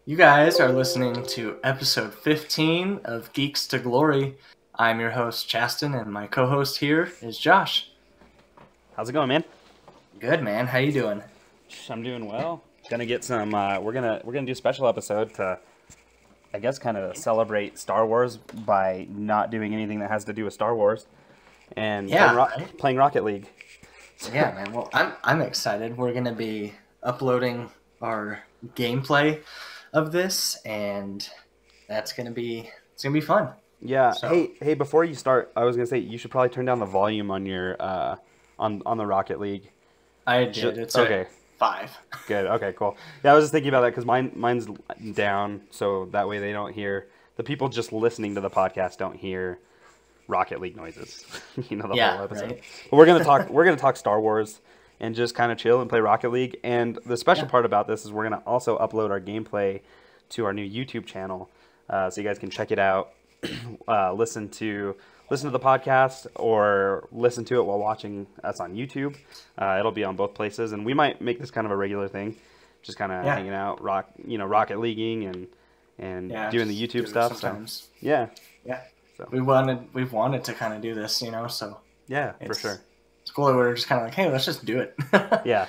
You guys are listening to episode 15 of Geeks to Glory. I'm your host, Chasten, and my co-host here is Josh. How's it going, man? Good, man. How you doing? I'm doing well. Gonna get some. We're gonna do a special episode to, I guess, kind of celebrate Star Wars by not doing anything that has to do with Star Wars, and Yeah, right? playing Rocket League. Yeah, man. Well, I'm excited. We're gonna be uploading our gameplay of this, and it's gonna be fun. Yeah. So Hey. Before you start, I was gonna say you should probably turn down the volume on your on the Rocket League. I did. It's Okay. at 5. Good. Okay. Cool. Yeah, I was just thinking about that because mine's down, so that way they don't hear the people just listening to the podcast don't hear Rocket League noises. The Yeah, whole episode. right. But we're gonna talk Star Wars and just kind of chill and play Rocket League. And the special Yeah. part about this is we're gonna also upload our gameplay to our new YouTube channel, so you guys can check it out, listen to the podcast or listen to it while watching us on YouTube. It'll be on both places, and we might make this kind of a regular thing, just kind of Yeah. hanging out, Rocket Leaguing and Yeah, doing the just do YouTube it stuff. So sometimes. yeah, Yeah. So. We've wanted to kind of do this, so yeah, for it's sure. it's cool that we're just kind of like, hey, let's just do it. Yeah,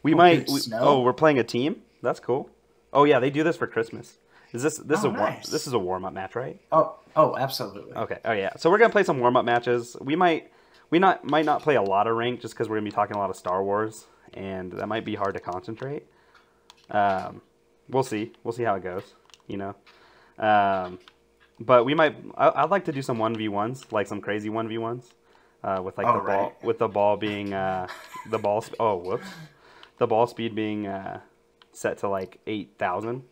Dude, snow? we're playing a team. That's cool. Oh yeah, they do this for Christmas. Is this Nice. this is a warm up match, right? Oh, absolutely. Okay. Oh yeah. So we're gonna play some warm up matches. We might not play a lot of rank just because we're gonna be talking a lot of Star Wars, and that might be hard to concentrate. We'll see. We'll see how it goes. But we might. I'd like to do some 1v1s, like some crazy 1v1s, with like Oh, the ball right. with the ball being the ball. Oh whoops, the ball speed being set to like 8,000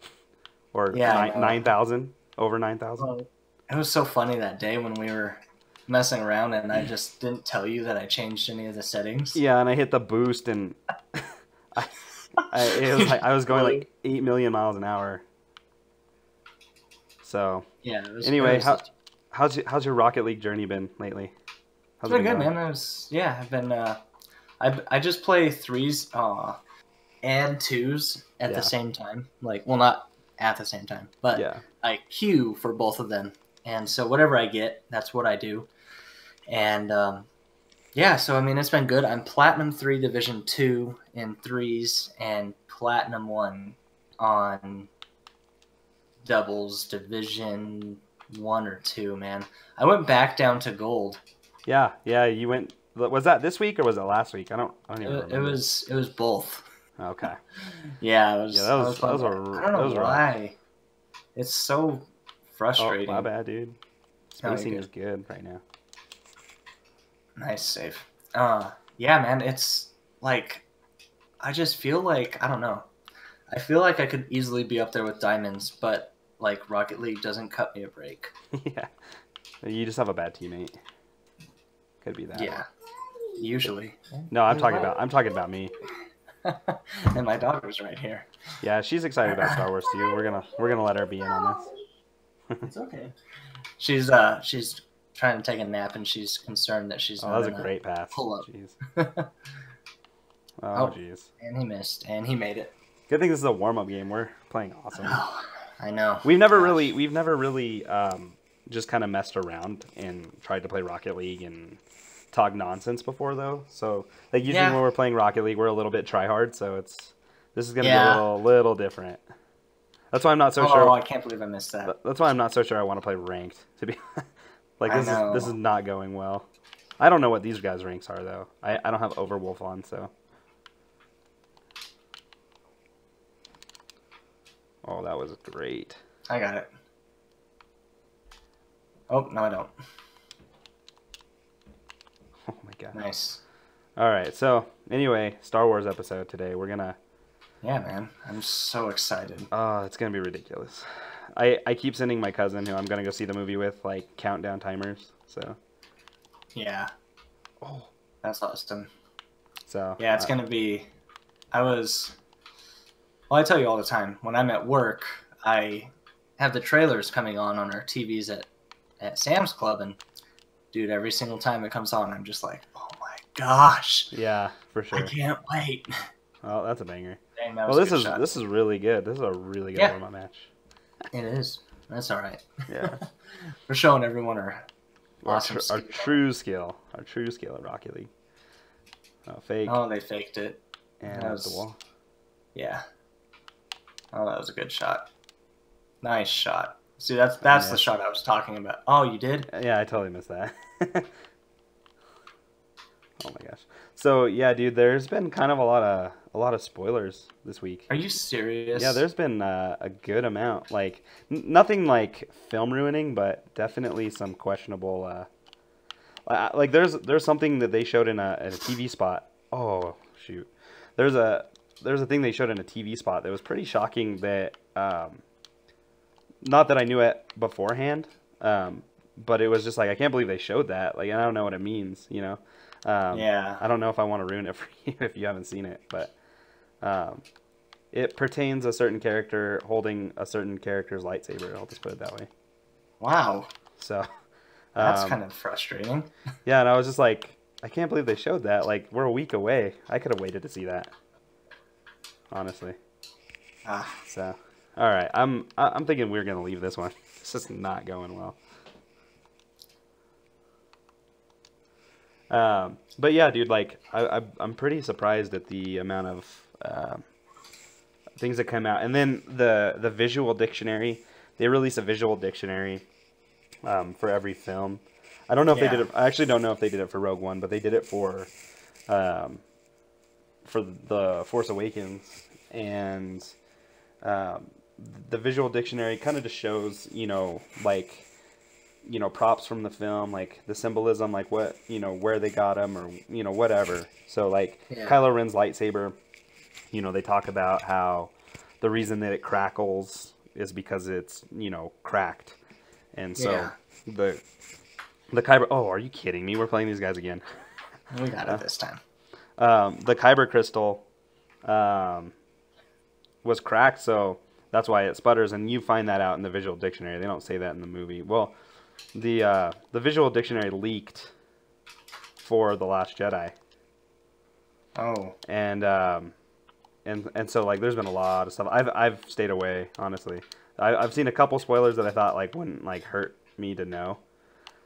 or Yeah, I know. 9,000 over 9,000. Well, it was so funny that day when we were messing around and I just didn't tell you that I changed any of the settings. Yeah, and I hit the boost and I, it was like I was going like 8 million miles an hour. So Yeah. It was, anyway, it was how's your Rocket League journey been lately? How's pretty it been good, going? man. I've been I just play threes and twos at Yeah. the same time. Like, well, not at the same time, but Yeah. I queue for both of them, and so whatever I get, that's what I do. And yeah, so I mean, it's been good. I'm Platinum 3 Division 2 in threes, and Platinum 1 on doubles Division 1 or 2, man. I went back down to gold. Yeah, you went. Was that this week or was it last week? I don't even remember. It was both. Okay. Yeah, it was. Yeah, that was I don't know that was rough. why. It's so Oh, frustrating. my bad, dude. No, you're Spacing good. is good right now. Nice save. Yeah, man. It's like I just feel like I don't know. I feel like I could easily be up there with diamonds, but like Rocket League doesn't cut me a break. Yeah. You just have a bad teammate. Could be that. Yeah, usually. No, I'm talking about me. And my dog was right here. Yeah, she's excited about Star Wars too. We're gonna let her be in on this. It's okay. She's trying to take a nap, and she's concerned that she's Oh, not that was a gonna great pass. pull up. Jeez. Oh, jeez. And he missed, and he made it. Good thing this is a warm-up game. We're playing awesome. Oh, I know. We've never really just kind of messed around and tried to play Rocket League and talk nonsense before though. So like usually Yeah. when we're playing Rocket League, we're a little bit try hard. So this is gonna Yeah. be a little different. That's why I'm not so Oh, sure. I can't believe I missed that. That's why I'm not so sure I want to play ranked. To be like I this is know. not going well. I don't know what these guys' ranks are though. I don't have Overwolf on, so. Oh, that was great. I got it. Oh, no, I don't. Oh my god. Nice. All right. So anyway, Star Wars episode today. We're gonna. Yeah, man. I'm so excited. Oh, it's gonna be ridiculous. I keep sending my cousin, who I'm gonna go see the movie with, like countdown timers. So. Yeah. Oh. That's awesome. So. Yeah, it's going to be... Well, I tell you all the time, when I'm at work, I have the trailers coming on our TVs at Sam's Club, and dude, every single time it comes on, I'm just like, oh my gosh, Yeah, for I sure. can't wait. Oh, that's a banger. Dang, that Well, was a good shot. this is really good. This is a really good Yeah. warm-up match. It is. That's all right. Yeah. We're showing everyone our awesome Our skill. true skill. Our true skill at Rocket League. Oh, fake. Oh, they faked it. And That at the wall. Yeah. Oh, that was a good shot. Nice shot. See, that's the shot I was talking about. Oh, you did? Yeah, I totally missed that. Oh my gosh. So yeah, dude, there's been kind of a lot of spoilers this week. Are you serious? Yeah, there's been a good amount. Like nothing like film ruining, but definitely some questionable. Like there's something that they showed in a TV spot. Oh shoot, there's a thing they showed in a TV spot that was pretty shocking. That not that I knew it beforehand, but it was just like I can't believe they showed that. Like I don't know what it means, you know. Yeah. I don't know if I want to ruin it for you if you haven't seen it, but it pertains a certain character holding a certain character's lightsaber. I'll just put it that way. Wow. So That's kind of frustrating. yeah, and I was just like, I can't believe they showed that. Like we're a week away. I could have waited to see that. Honestly. So, all right. I'm thinking we're gonna leave this one. It's just not going well. But yeah, dude, like I'm pretty surprised at the amount of things that come out. And then the visual dictionary, they release a visual dictionary for every film. I don't know if they did it. I actually don't know if they did it for Rogue One, but they did it for the Force Awakens. And the visual dictionary kind of just shows, like, props from the film, like the symbolism, like what, where they got them, or, whatever. So like Kylo Ren's lightsaber, they talk about how the reason that it crackles is because it's, cracked. And so the Kyber, oh, are you kidding me? We're playing these guys again. We got it this time. The Kyber crystal was cracked, so that's why it sputters, and you find that out in the visual dictionary. They don't say that in the movie. Well, the visual dictionary leaked for The Last Jedi. Oh. And so like there's been a lot of stuff. I've stayed away, honestly. I've seen a couple spoilers that I thought like wouldn't like hurt me to know.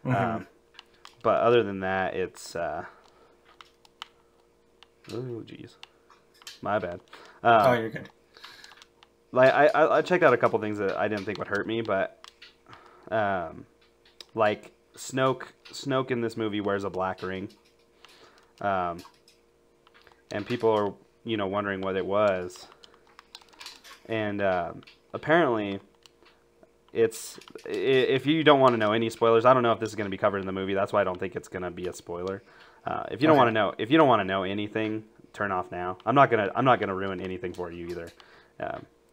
Mm-hmm. But other than that, it's oh jeez, my bad. Oh, you're good. Like I checked out a couple things that I didn't think would hurt me, but like Snoke in this movie wears a black ring, and people are wondering what it was, and apparently it's, if you don't want to know any spoilers, I don't know if this is going to be covered in the movie. That's why I don't think it's going to be a spoiler. If you don't want to know, if you don't want to know anything, turn off now. I'm not gonna ruin anything for you either.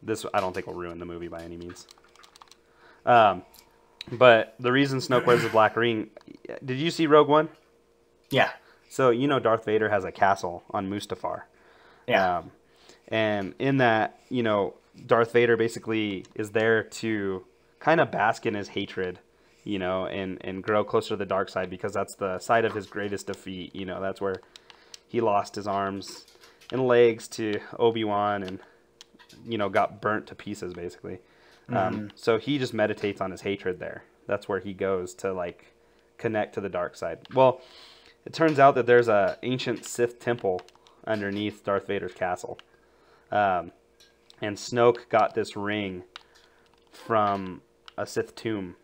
This I don't think will ruin the movie by any means. But the reason Snoke wears the black ring, did you see Rogue One? Yeah. So Darth Vader has a castle on Mustafar. Yeah. And in that, Darth Vader basically is there to kind of bask in his hatred, and grow closer to the dark side, because that's the side of his greatest defeat. That's where he lost his arms and legs to Obi-Wan and, got burnt to pieces, basically. So he just meditates on his hatred there. That's where he goes to, like, connect to the dark side. Well, it turns out that there's a ancient Sith temple underneath Darth Vader's castle. And Snoke got this ring from a Sith tomb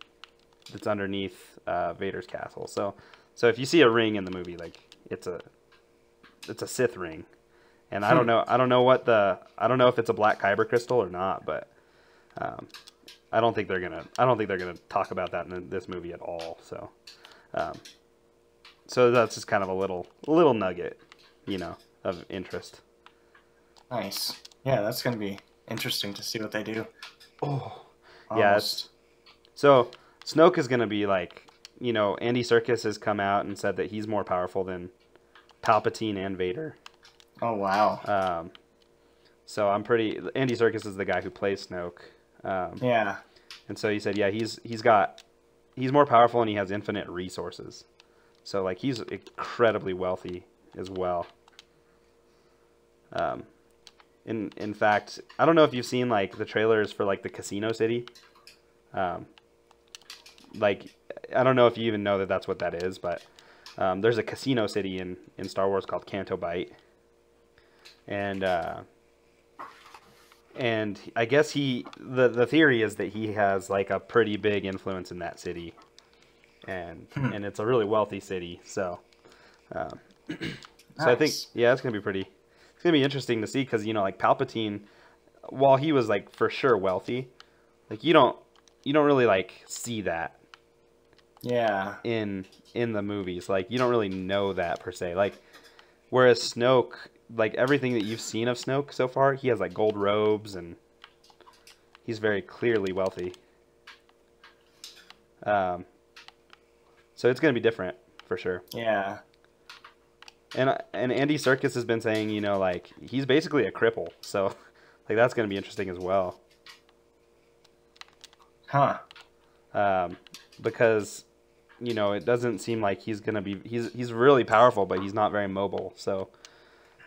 that's underneath Vader's castle. So if you see a ring in the movie, like, it's a Sith ring. And I don't know if it's a black kyber crystal or not, but I don't think they're gonna talk about that in this movie at all. So that's just kind of a little nugget, of interest. Nice. Yeah, that's gonna be interesting to see what they do. Oh, yeah. So Snoke is gonna be like, Andy Serkis has come out and said that he's more powerful than Palpatine and Vader. Oh wow. So Andy Serkis is the guy who plays Snoke. Yeah. And so he said, yeah, he's more powerful and he has infinite resources. So like he's incredibly wealthy as well. In fact, I don't know if you've seen like the trailers for like the Casino City. Um, like I don't know if you even know that that's what that is, but there's a Casino City in Star Wars called Canto Bight, and I guess the theory is that he has like a pretty big influence in that city, and it's a really wealthy city, so um, so I think Nice. yeah, it's gonna be interesting to see because like Palpatine, while he was like for sure wealthy, like you don't really like see that Yeah. in the movies. Like you don't really know that per se. Like whereas Snoke, like everything that you've seen of Snoke so far, he has like gold robes and he's very clearly wealthy. Um, so it's gonna be different for sure. Yeah. And Andy Serkis has been saying, like he's basically a cripple. So like that's gonna be interesting as well. Huh. Because it doesn't seem like he's gonna be he's really powerful, but he's not very mobile. So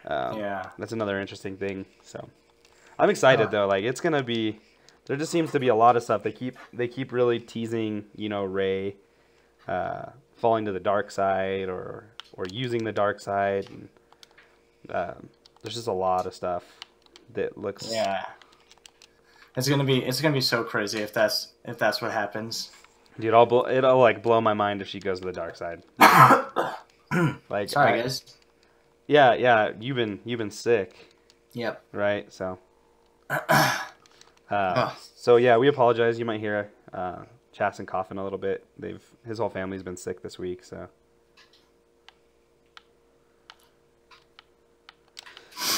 Yeah. that's another interesting thing. So I'm excited though. Like it's gonna be. There just seems to be a lot of stuff. They keep really teasing, Rey falling to the dark side or using the dark side. And, there's just a lot of stuff that looks. Yeah. It's gonna be so crazy if that's what happens. Dude, it'll like blow my mind if she goes to the dark side. Like, Sorry, guys. yeah, you've been sick, Yep. right? So, so yeah, we apologize. You might hear Chasten coughing a little bit. His whole family's been sick this week, so.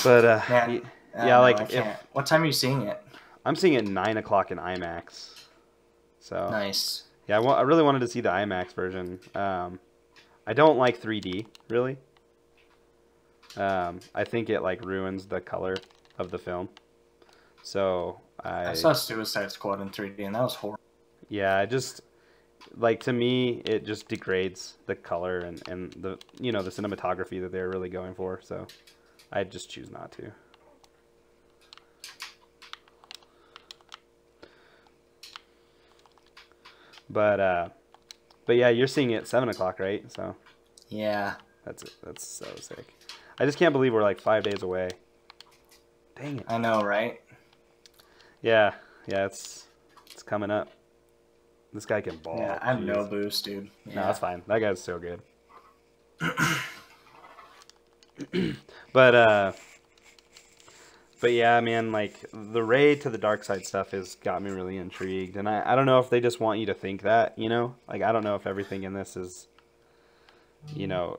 But Man, yeah, no, like I can't. What time are you seeing it? I'm seeing it 9 o'clock in IMAX. So Nice. yeah, I really wanted to see the IMAX version. I don't like 3D really. I think it like ruins the color of the film. So I saw Suicide Squad in 3D, and that was horrible. yeah, I just like to me it just degrades the color and the the cinematography that they're really going for. So I just choose not to. But yeah, you're seeing it at 7 o'clock, right? So Yeah. that's so sick. I just can't believe we're like 5 days away. Dang it. I know, right? Yeah, it's coming up. This guy can ball. Yeah, I have no Jeez. boost, dude. Yeah. No, that's fine. That guy's so good. But yeah, man, like the Rey to the dark side stuff has got me really intrigued, and I don't know if they just want you to think that, like I don't know if everything in this is,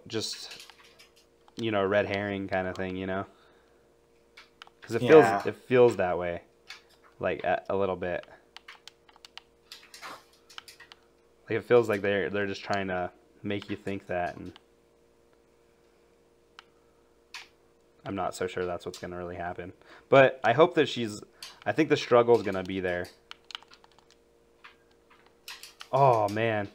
just red herring kind of thing, because it feels that way, like a little bit, like it feels like they're just trying to make you think that, and I'm not so sure that's what's going to really happen. But I hope that I think the struggle is going to be there. Oh, man.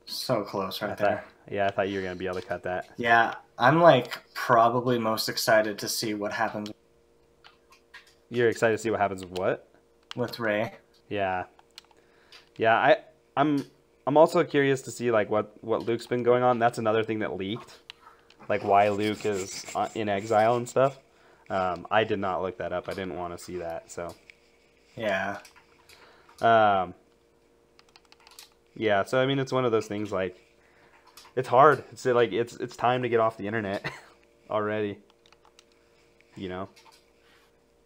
So close right there. I thought you were going to be able to cut that. Yeah, I'm like probably most excited to see what happens You're excited to see what happens with what? with Rey. Yeah. Yeah, I'm also curious to see like what Luke's been going on. That's another thing that leaked. Like why Luke is in exile and stuff. I did not look that up. I didn't want to see that. So, Yeah. yeah. So I mean, it's one of those things. Like, it's hard. It's time to get off the internet already.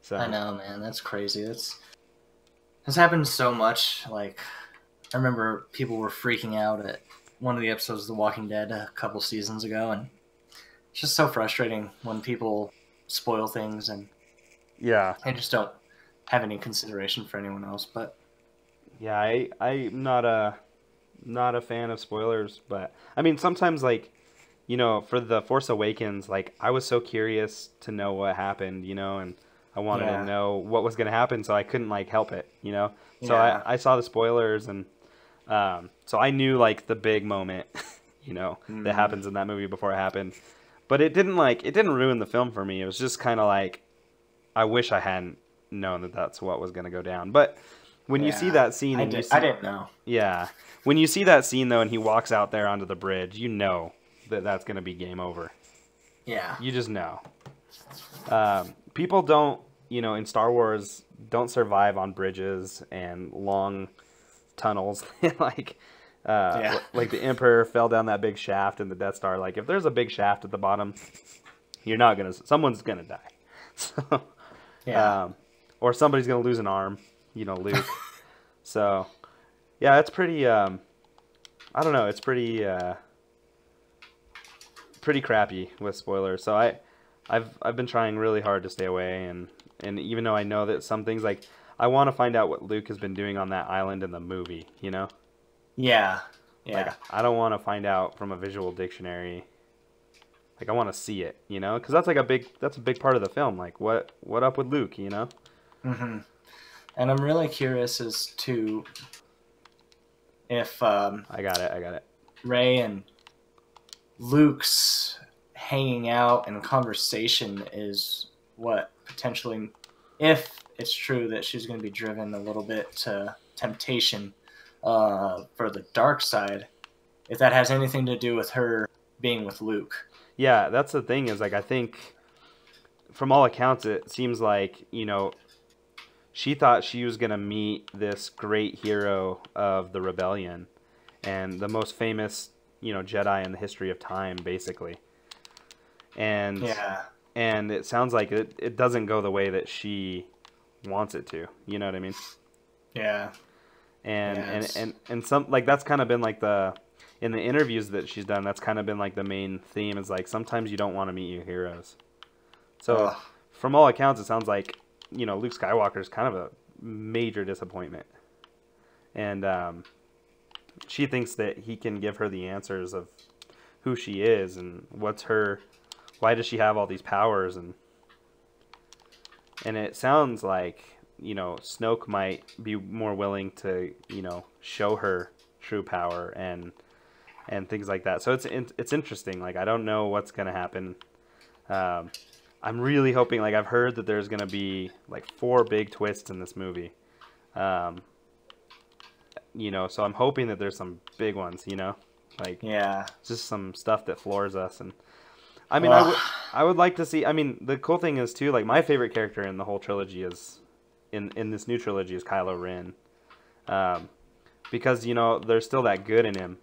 So I know, man. That's crazy. That's happened so much. Like, I remember people were freaking out at one of the episodes of The Walking Dead a couple seasons ago, and it's just so frustrating when people spoil things and yeah, they just don't have any consideration for anyone else. But yeah, I'm not a fan of spoilers, but I mean sometimes like for The Force Awakens, like I was so curious to know what happened, and I wanted to know what was going to happen, so I couldn't like help it, So Yeah. I saw the spoilers, and so I knew like the big moment, that happens in that movie before it happened. But it didn't ruin the film for me. It was just kind of like, I wish I hadn't known that that's what was going to go down. But when you see Yeah, that scene and you I see, didn't know. yeah, when you see that scene though, and he walks out there onto the bridge, you know that that's going to be game over. Yeah. You just know. People don't, in Star Wars, don't survive on bridges and long tunnels. like, Yeah. like the Emperor fell down that big shaft in the Death Star. Like, if there's a big shaft at the bottom, someone's gonna die. So, Yeah. or somebody's gonna lose an arm. Luke. So, yeah, it's pretty. I don't know. It's pretty crappy with spoilers. So I've been trying really hard to stay away, and even though I know that some things, like, I want to find out what Luke has been doing on that island in the movie. Yeah. Like, Yeah. I don't want to find out from a visual dictionary. Like, I want to see it, because that's a big part of the film. Like, what up with Luke, Mm-hmm. And I'm really curious as to if I got it. Rey and Luke's hanging out and conversation is what potentially, if it's true that she's going to be driven a little bit to temptation for the dark side, if that has anything to do with her being with Luke. Yeah, that's the thing is, like, I think from all accounts, it seems like, she thought she was going to meet this great hero of the rebellion and the most famous, Jedi in the history of time, basically. And Yeah. and it sounds like it doesn't go the way that she wants it to. You know what I mean? Yeah. And Yes. and some, like, that's kind of been like in the interviews that she's done, that's kind of been like the main theme is, like, sometimes you don't want to meet your heroes. So Ugh. from all accounts, it sounds like, Luke Skywalker is kind of a major disappointment. And she thinks that he can give her the answers of who she is and why does she have all these powers, and it sounds like, Snoke might be more willing to, show her true power and things like that. So it's interesting. Like, I don't know what's gonna happen. I'm really hoping, like, I've heard that there's gonna be like 4 big twists in this movie. So I'm hoping that there's some big ones, like, Yeah. just some stuff that floors us. And I mean, Ugh. I would like to see, I mean, the cool thing is too, like, my favorite character in the whole trilogy is, in this new trilogy, is Kylo Ren. Because, there's still that good in him.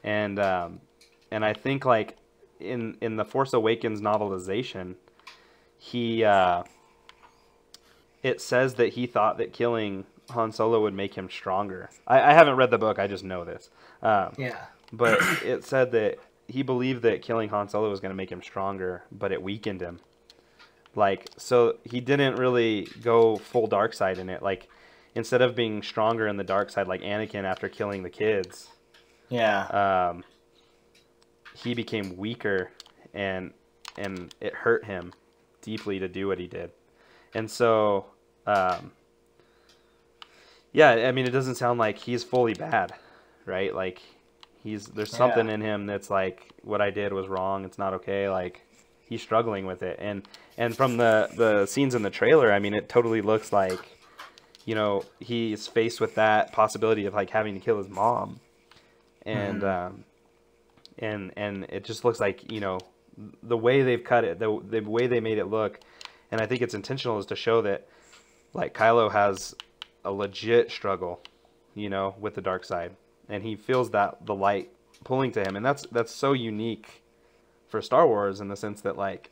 And I think, like, in the Force Awakens novelization, it says that he thought that killing Han Solo would make him stronger. I haven't read the book, I just know this. Yeah. But it said that he believed that killing Han Solo was going to make him stronger, but it weakened him. Like, so he didn't really go full dark side in it. Like, instead of being stronger in the dark side, like Anakin after killing the kids, Yeah. he became weaker, and it hurt him deeply to do what he did. And so, yeah, I mean, it doesn't sound like he's fully bad, right? Like, there's something in him that's like, what I did was wrong. It's not okay. Like, he's struggling with it. And from the scenes in the trailer, I mean, it totally looks like, he's faced with that possibility of, like, having to kill his mom. And, and it just looks like, the way they've cut it, the way they made it look, and I think it's intentional, is to show that, like, Kylo has a legit struggle, with the dark side. And he feels that the light pulling to him, and that's so unique for Star Wars, in the sense that, like,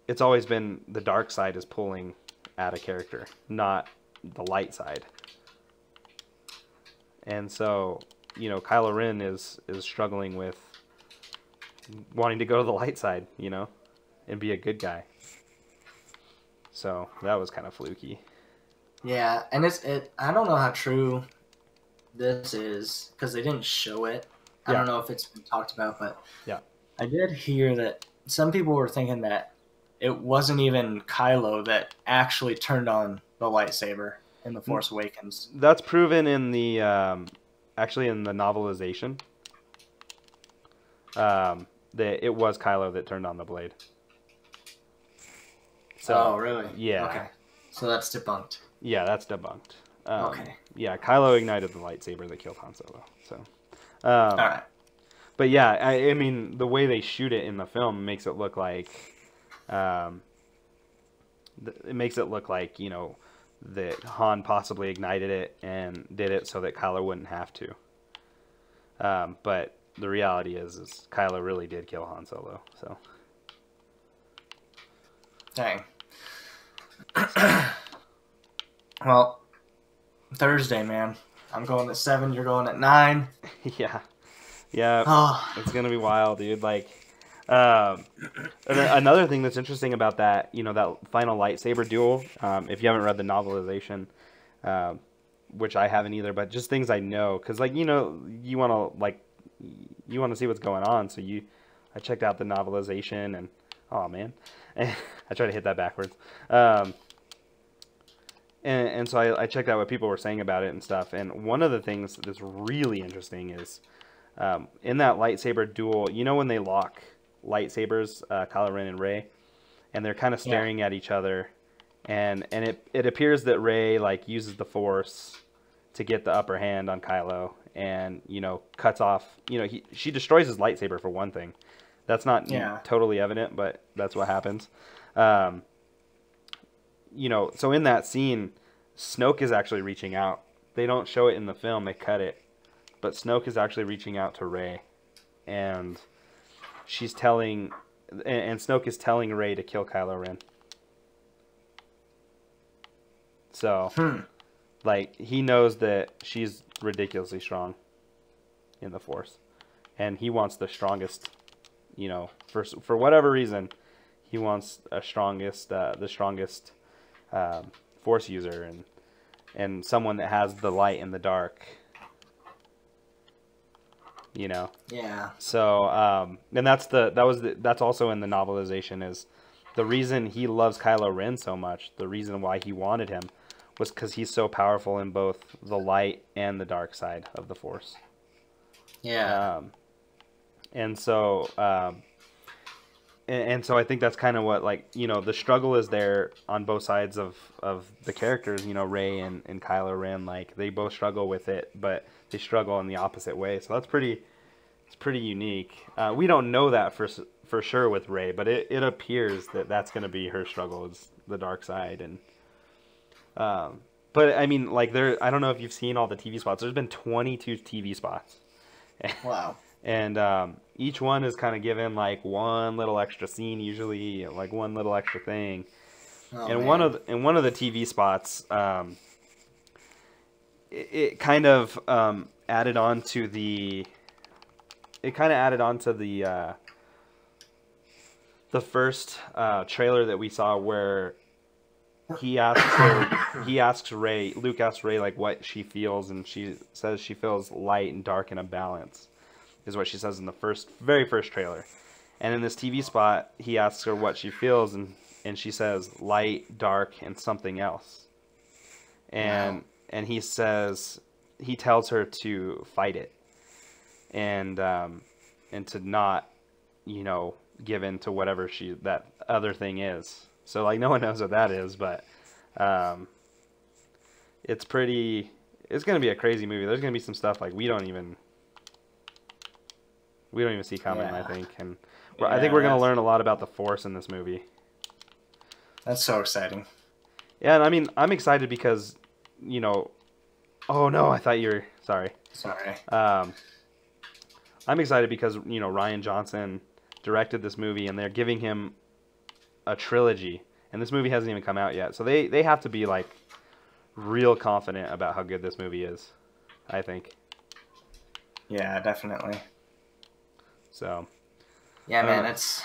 it's always been the dark side is pulling at a character, not the light side. And so, Kylo Ren is struggling with wanting to go to the light side, and be a good guy. So that was kind of fluky. Yeah, and I don't know how true this is, because they didn't show it. I Yeah. don't know if it's been talked about, but Yeah. I did hear that some people were thinking that it wasn't even Kylo that actually turned on the lightsaber in The Force Awakens. That's proven in the actually in the novelization. That it was Kylo that turned on the blade. So, oh, really? yeah. Okay. So that's debunked. Yeah, that's debunked. Okay. Yeah, Kylo ignited the lightsaber that killed Han Solo. So, All um, right. but yeah, I mean, the way they shoot it in the film makes it look like, um, it makes it look like, that Han possibly ignited it and did it so that Kylo wouldn't have to. But the reality is Kylo really did kill Han Solo. So, Dang. Well, Thursday, man. I'm going at 7. You're going at 9. yeah, yeah, Oh, it's gonna be wild, dude. Like, um, another thing that's interesting about that, that final lightsaber duel. If you haven't read the novelization, um, which I haven't either, but just things I know, because like you want to see what's going on. So I checked out the novelization, and oh man, I tried to hit that backwards. And so I checked out what people were saying about it and stuff. And one of the things that's really interesting is in that lightsaber duel, when they lock lightsabers, Kylo Ren and Rey, and they're kind of staring at each other, and it appears that Rey like uses the Force to get the upper hand on Kylo, and cuts off. She destroys his lightsaber for one thing. That's not totally evident, but that's what happens. So in that scene, Snoke is actually reaching out. They don't show it in the film; they cut it. But Snoke is actually reaching out to Rey, and she's telling, and Snoke is telling Rey to kill Kylo Ren. So, like, he knows that she's ridiculously strong in the Force, and he wants the strongest. For whatever reason, he wants the strongest Force user and someone that has the light and the dark. yeah. So and that's also in the novelization, is the reason he loves Kylo Ren so much. The reason why he wanted him was because he's so powerful in both the light and the dark side of the Force. Yeah. And so and so I think that's kind of what, like, the struggle is there on both sides of the characters. Rey and Kylo Ren, like, they both struggle with it, but they struggle in the opposite way. So it's pretty unique. We don't know that for sure with Rey, but it appears that that's going to be her struggle, is the dark side. And but I mean, like, I don't know if you've seen all the TV spots. There's been 22 TV spots. Wow. And each one is kind of given like one little extra scene, usually like one little extra thing. Oh, and man. one of the TV spots, it kind of added on to the first trailer that we saw, where Luke asks Rey, like, what she feels, and she says she feels light and dark in a balance, is what she says in the very first trailer. And in this TV spot, he asks her what she feels, and she says light, dark, and something else. And he tells her to fight it, and to not, give in to whatever that other thing is. So, like, no one knows what that is, but it's going to be a crazy movie. There's going to be some stuff like we don't even see coming, I think. And I think we're going to learn a lot about the Force in this movie. That's so exciting. Yeah, and I mean, I'm excited because, oh no, I thought you were, sorry. Sorry. I'm excited because, Rian Johnson directed this movie, and they're giving him a trilogy, and this movie hasn't even come out yet. So they have to be, like, real confident about how good this movie is, I think. Yeah, definitely. So. Yeah, man, it's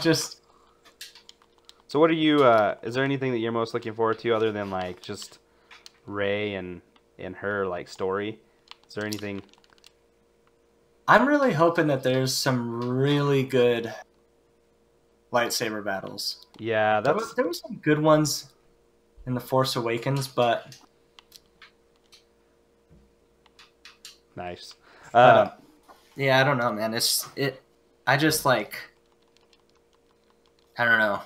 just. So what are you? Is there anything that you're most looking forward to other than, like, just Rey and her, like, story? Is there anything? I'm really hoping that there's some really good lightsaber battles. Yeah, there were some good ones in The Force Awakens, but nice. Yeah, I don't know, man. I just, like, I don't know.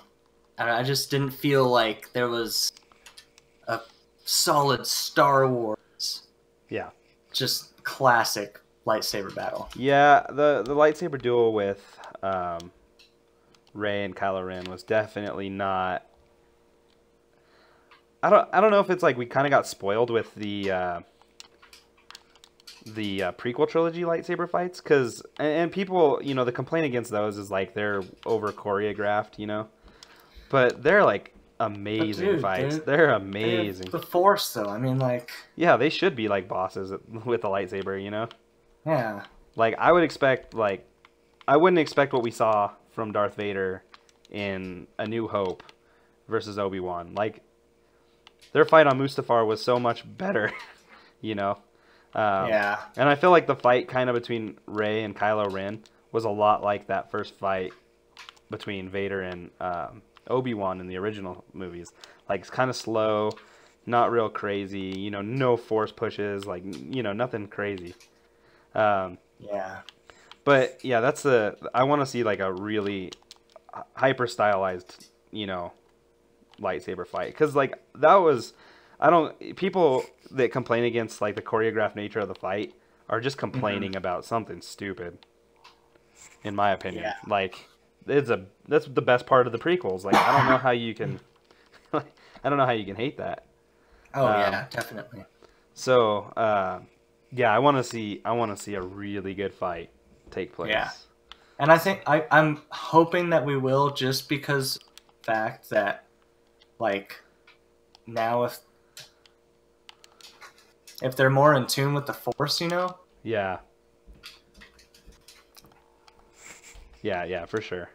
I just didn't feel like there was a solid Star Wars, Yeah. just classic lightsaber battle. Yeah, the lightsaber duel with Rey and Kylo Ren was definitely not. I don't know if it's like we kind of got spoiled with the prequel trilogy lightsaber fights, because and people, the complaint against those is like they're over choreographed, but they're like But amazing dude, fights. they They're they have amazing. the Force though. I mean, like, Yeah, they should be like bosses with the lightsaber. yeah, Like I wouldn't expect what we saw from Darth Vader in A New Hope versus Obi-Wan. Like their fight on Mustafar was so much better, you know. yeah, And I feel like the fight kind of between Rey and Kylo Ren was a lot like that first fight between Vader and Obi-Wan in the original movies. Like it's kind of slow, not real crazy, no force pushes, like nothing crazy. Um, yeah, but yeah, I want to see like a really hyper stylized, lightsaber fight, because like that was I don't people that complain against like the choreographed nature of the fight are just hmm complaining about something stupid, in my opinion. yeah. Like that's the best part of the prequels. Like I don't know how you can I don't know how you can hate that. Oh Um, yeah, definitely. so yeah, I want to see a really good fight take Yeah, place. and I think I'm hoping that we will, just because of the fact that, like, now if they're more in tune with the Force, Yeah, yeah, for sure.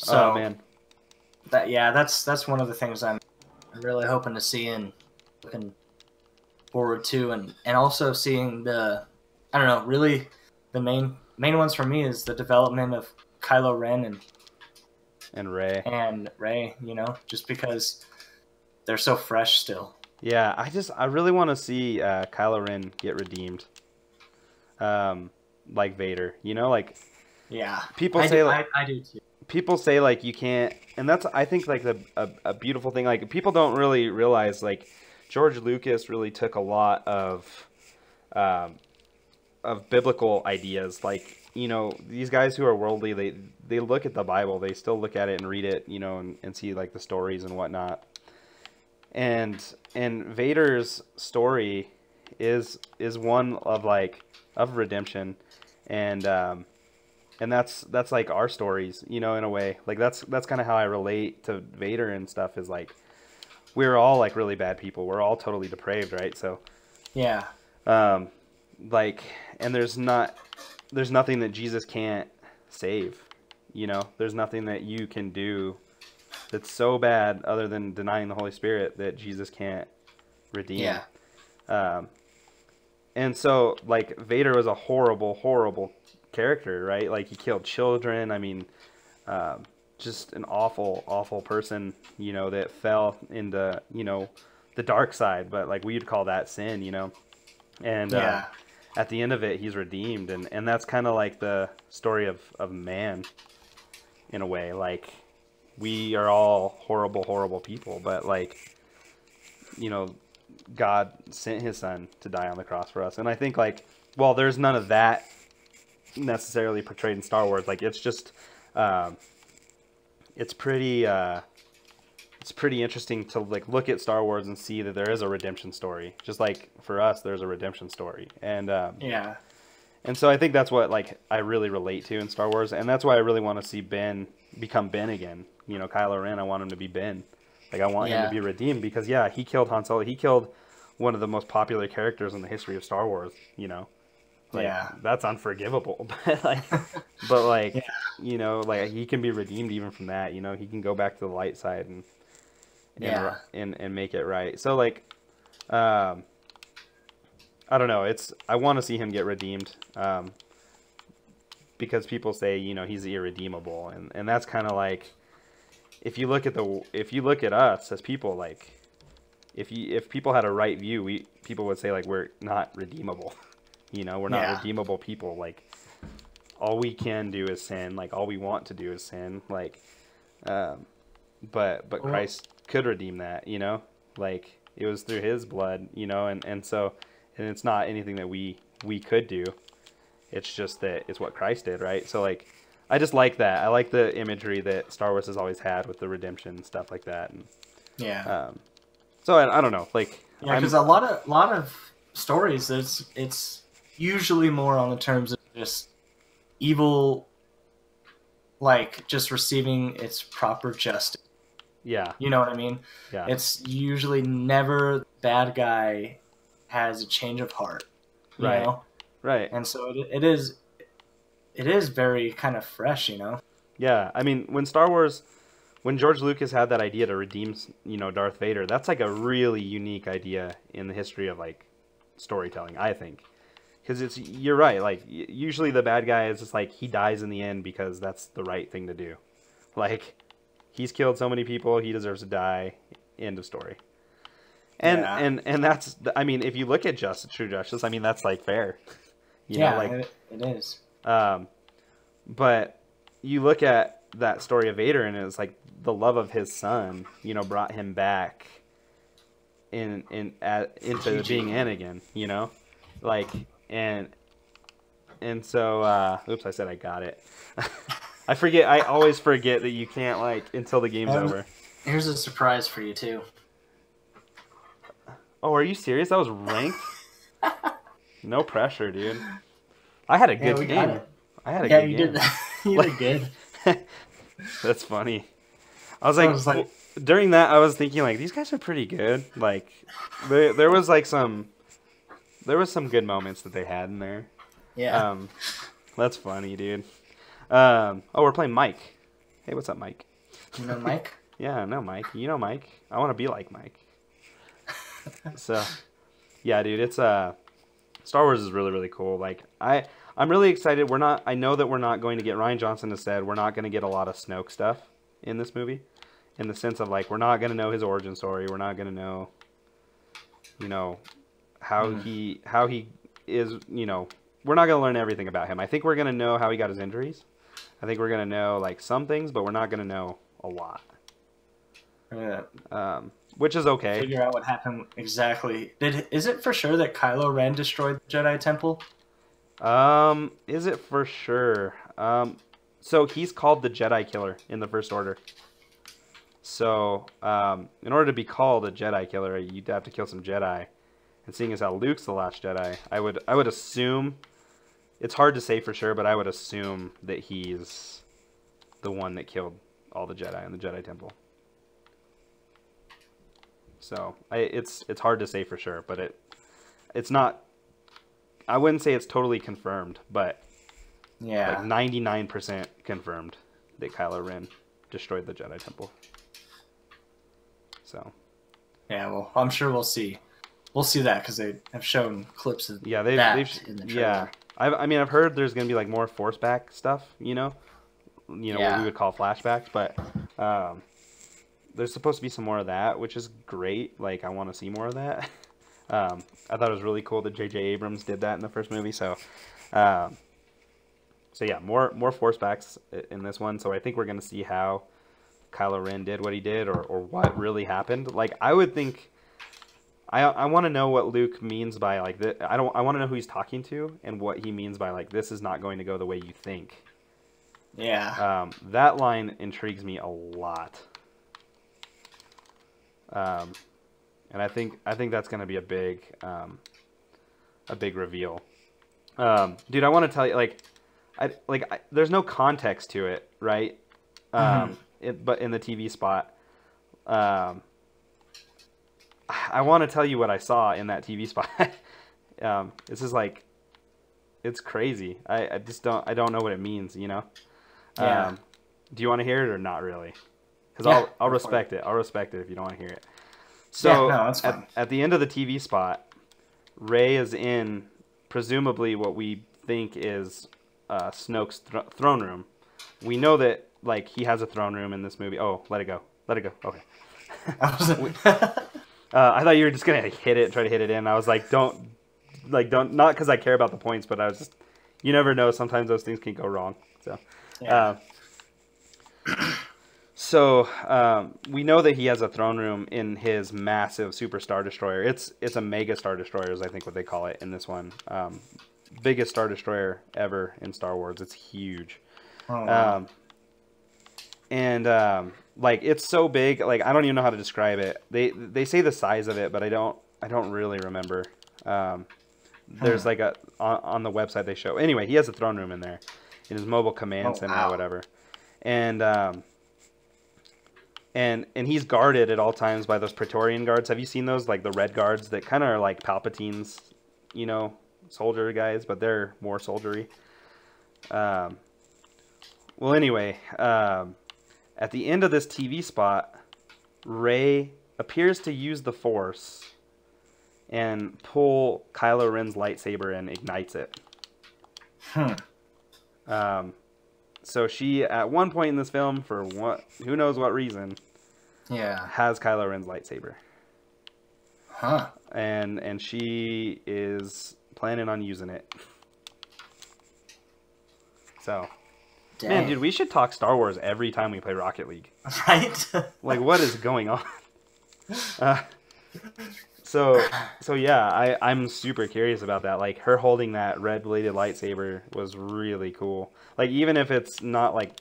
Oh So man, that's one of the things I'm really hoping to see and looking forward to, and also seeing I don't know, really the main ones for me is the development of Kylo Ren and Rey. and Rey, just because they're so fresh still. Yeah, I really want to see Kylo Ren get redeemed, like Vader. Like Yeah, people say, I do too. like you can't, and that's I think like a beautiful thing. Like people don't really realize like George Lucas really took a lot um, of biblical ideas. Like these guys who are worldly, they look at the Bible, they still look at it and read it, and see like the stories and whatnot. And Vader's story is one of like of redemption, and that's like our stories, in a way. Like that's kind of how I relate to Vader and stuff. Is like we're all like really bad people. We're all totally depraved, right? So Yeah, um, like, and there's nothing that Jesus can't save. There's nothing that you can do that's so bad other than denying the Holy Spirit that Jesus can't redeem. yeah, Um, and so, like, Vader was a horrible, horrible character, right? Like, he killed children. I mean, just an awful, awful person, that fell into, the dark side. But, like, we'd call that sin. And yeah, at the end of it, he's redeemed. And that's kind of like the story of man, in a way. Like, we are all horrible, horrible people. But, like, God sent his son to die on the cross for us. And I think like, well, there's none of that necessarily portrayed in Star Wars. Like it's just, it's pretty interesting to like look at Star Wars and see that there is a redemption story. Just like for us, there's a redemption story. yeah, And so I think that's what like I really relate to in Star Wars. And that's why I really want to see Ben become Ben again. Kylo Ren, I want him to be Ben. Like I want him to yeah, be redeemed because yeah, he killed Han Solo. He killed one of the most popular characters in the history of Star Wars. Like yeah, that's unforgivable. but like yeah, like he can be redeemed even from that. He can go back to the light side and yeah, and make it right. So like, I don't know. I want to see him get redeemed. Because people say he's irredeemable, and that's kind of like if you look at us as people, like if people had a right view, people would say like we're not redeemable. We're not yeah, redeemable people. Like all we can do is sin. Like all we want to do is sin. Like but Christ could redeem that, you know, like it was through his blood, you know, and so, and it's not anything that we could do. It's just that it's what Christ did, right? So like, I just like that. I like the imagery that Star Wars has always had with the redemption and stuff like that. And Yeah. So I don't know, like, yeah, because a lot of stories, it's usually more on the terms of just evil, like just receiving its proper justice. Yeah. You know what I mean? Yeah. It's usually never the bad guy has a change of heart. You Right. know? Right. And so it is very kind of fresh, you know? Yeah. I mean, when George Lucas had that idea to redeem, you know, Darth Vader, that's like a really unique idea in the history of like storytelling, I think. Because you're right, like usually the bad guy is just like he dies in the end because that's the right thing to do. Like he's killed so many people, he deserves to die. End of story. And Yeah. and that's, I mean, if you look at true justice, I mean that's like fair. You know, like it is. But you look at that story of Vader, and it's like the love of his son, you know, brought him back into being Anakin, you know, like and so oops, I said I got it. I always forget that you can't like until the game's over. Here's a surprise for you too. Oh, are you serious? That was ranked? No pressure, dude. I had a good game. I had a good game. You did good. That's funny. I was like, during that, I was thinking like these guys are pretty good. Like, there was some good moments that they had in there. Yeah. That's funny, dude. Oh, we're playing Mike. Hey, what's up, Mike? You know Mike? Yeah, I know Mike. You know Mike. I want to be like Mike. So, yeah, dude, it's Star Wars is really, really cool. Like, I'm really excited. I know that we're not going to get, Ryan Johnson has said, we're not going to get a lot of Snoke stuff in this movie. In the sense of, like, we're not going to know his origin story. We're not going to know, you know, how he is, you know, we're not going to learn everything about him. I think we're going to know how he got his injuries. I think we're going to know, like, some things, but we're not going to know a lot. Yeah. Which is okay. Figure out what happened exactly. Is it for sure that Kylo Ren destroyed the Jedi Temple? Is it for sure? So he's called the Jedi Killer in the First Order. So, in order to be called a Jedi Killer, you'd have to kill some Jedi. And seeing as how Luke's the last Jedi, I would assume, it's hard to say for sure, but I would assume that he's the one that killed all the Jedi in the Jedi Temple. So it's hard to say for sure, but it's not. I wouldn't say it's totally confirmed, but yeah, like 99% confirmed that Kylo Ren destroyed the Jedi Temple. So yeah, well, I'm sure we'll see that because they have shown clips of they've in the trailer. I mean I've heard there's gonna be like more force back stuff, you know what we would call flashbacks, but there's supposed to be some more of that, which is great. Like, I want to see more of that. I thought it was really cool that J.J. Abrams did that in the first movie. So yeah, more force backs in this one. So I think we're going to see how Kylo Ren did what he did, or what really happened. Like, I would think, I want to know what Luke means by, like, I want to know who he's talking to and what he means by, like, this is not going to go the way you think. Yeah. That line intrigues me a lot. And I think that's going to be a big reveal. Dude, I want to tell you, there's no context to it, right? But in the TV spot, I want to tell you what I saw in that TV spot. This is like, it's crazy. I don't know what it means, you know? Yeah. Do you want to hear it or not really? Because I'll respect it. I'll respect it if you don't want to hear it. So that's fine. At the end of the TV spot, Rey is in presumably what we think is Snoke's throne room. We know that like he has a throne room in this movie. Oh, let it go. Okay. I thought you were just gonna try to hit it in. I was like, don't, not because I care about the points, but I was just, you never know. Sometimes those things can go wrong. So, yeah. So we know that he has a throne room in his massive Super Star Destroyer. It's a Mega Star Destroyer, is I think what they call it in this one. Biggest Star Destroyer ever in Star Wars. It's huge. Oh, wow. Like it's so big, like I don't even know how to describe it. They say the size of it, but I don't really remember. There's like on the website they show. Anyway, he has a throne room in there, in his mobile command center or whatever, and he's guarded at all times by those Praetorian guards. Have you seen those, like the red guards that kind of are like Palpatine's, soldier guys, but they're more soldiery. Well, anyway, at the end of this TV spot, Rey appears to use the Force and pull Kylo Ren's lightsaber and ignites it. So she, at one point in this film, for who knows what reason, has Kylo Ren's lightsaber. And she is planning on using it. So, dang. Man, dude, we should talk Star Wars every time we play Rocket League. Right? Like, what is going on? So yeah, I'm super curious about that. Like, her holding that red-bladed lightsaber was really cool. Like, even if it's not, like,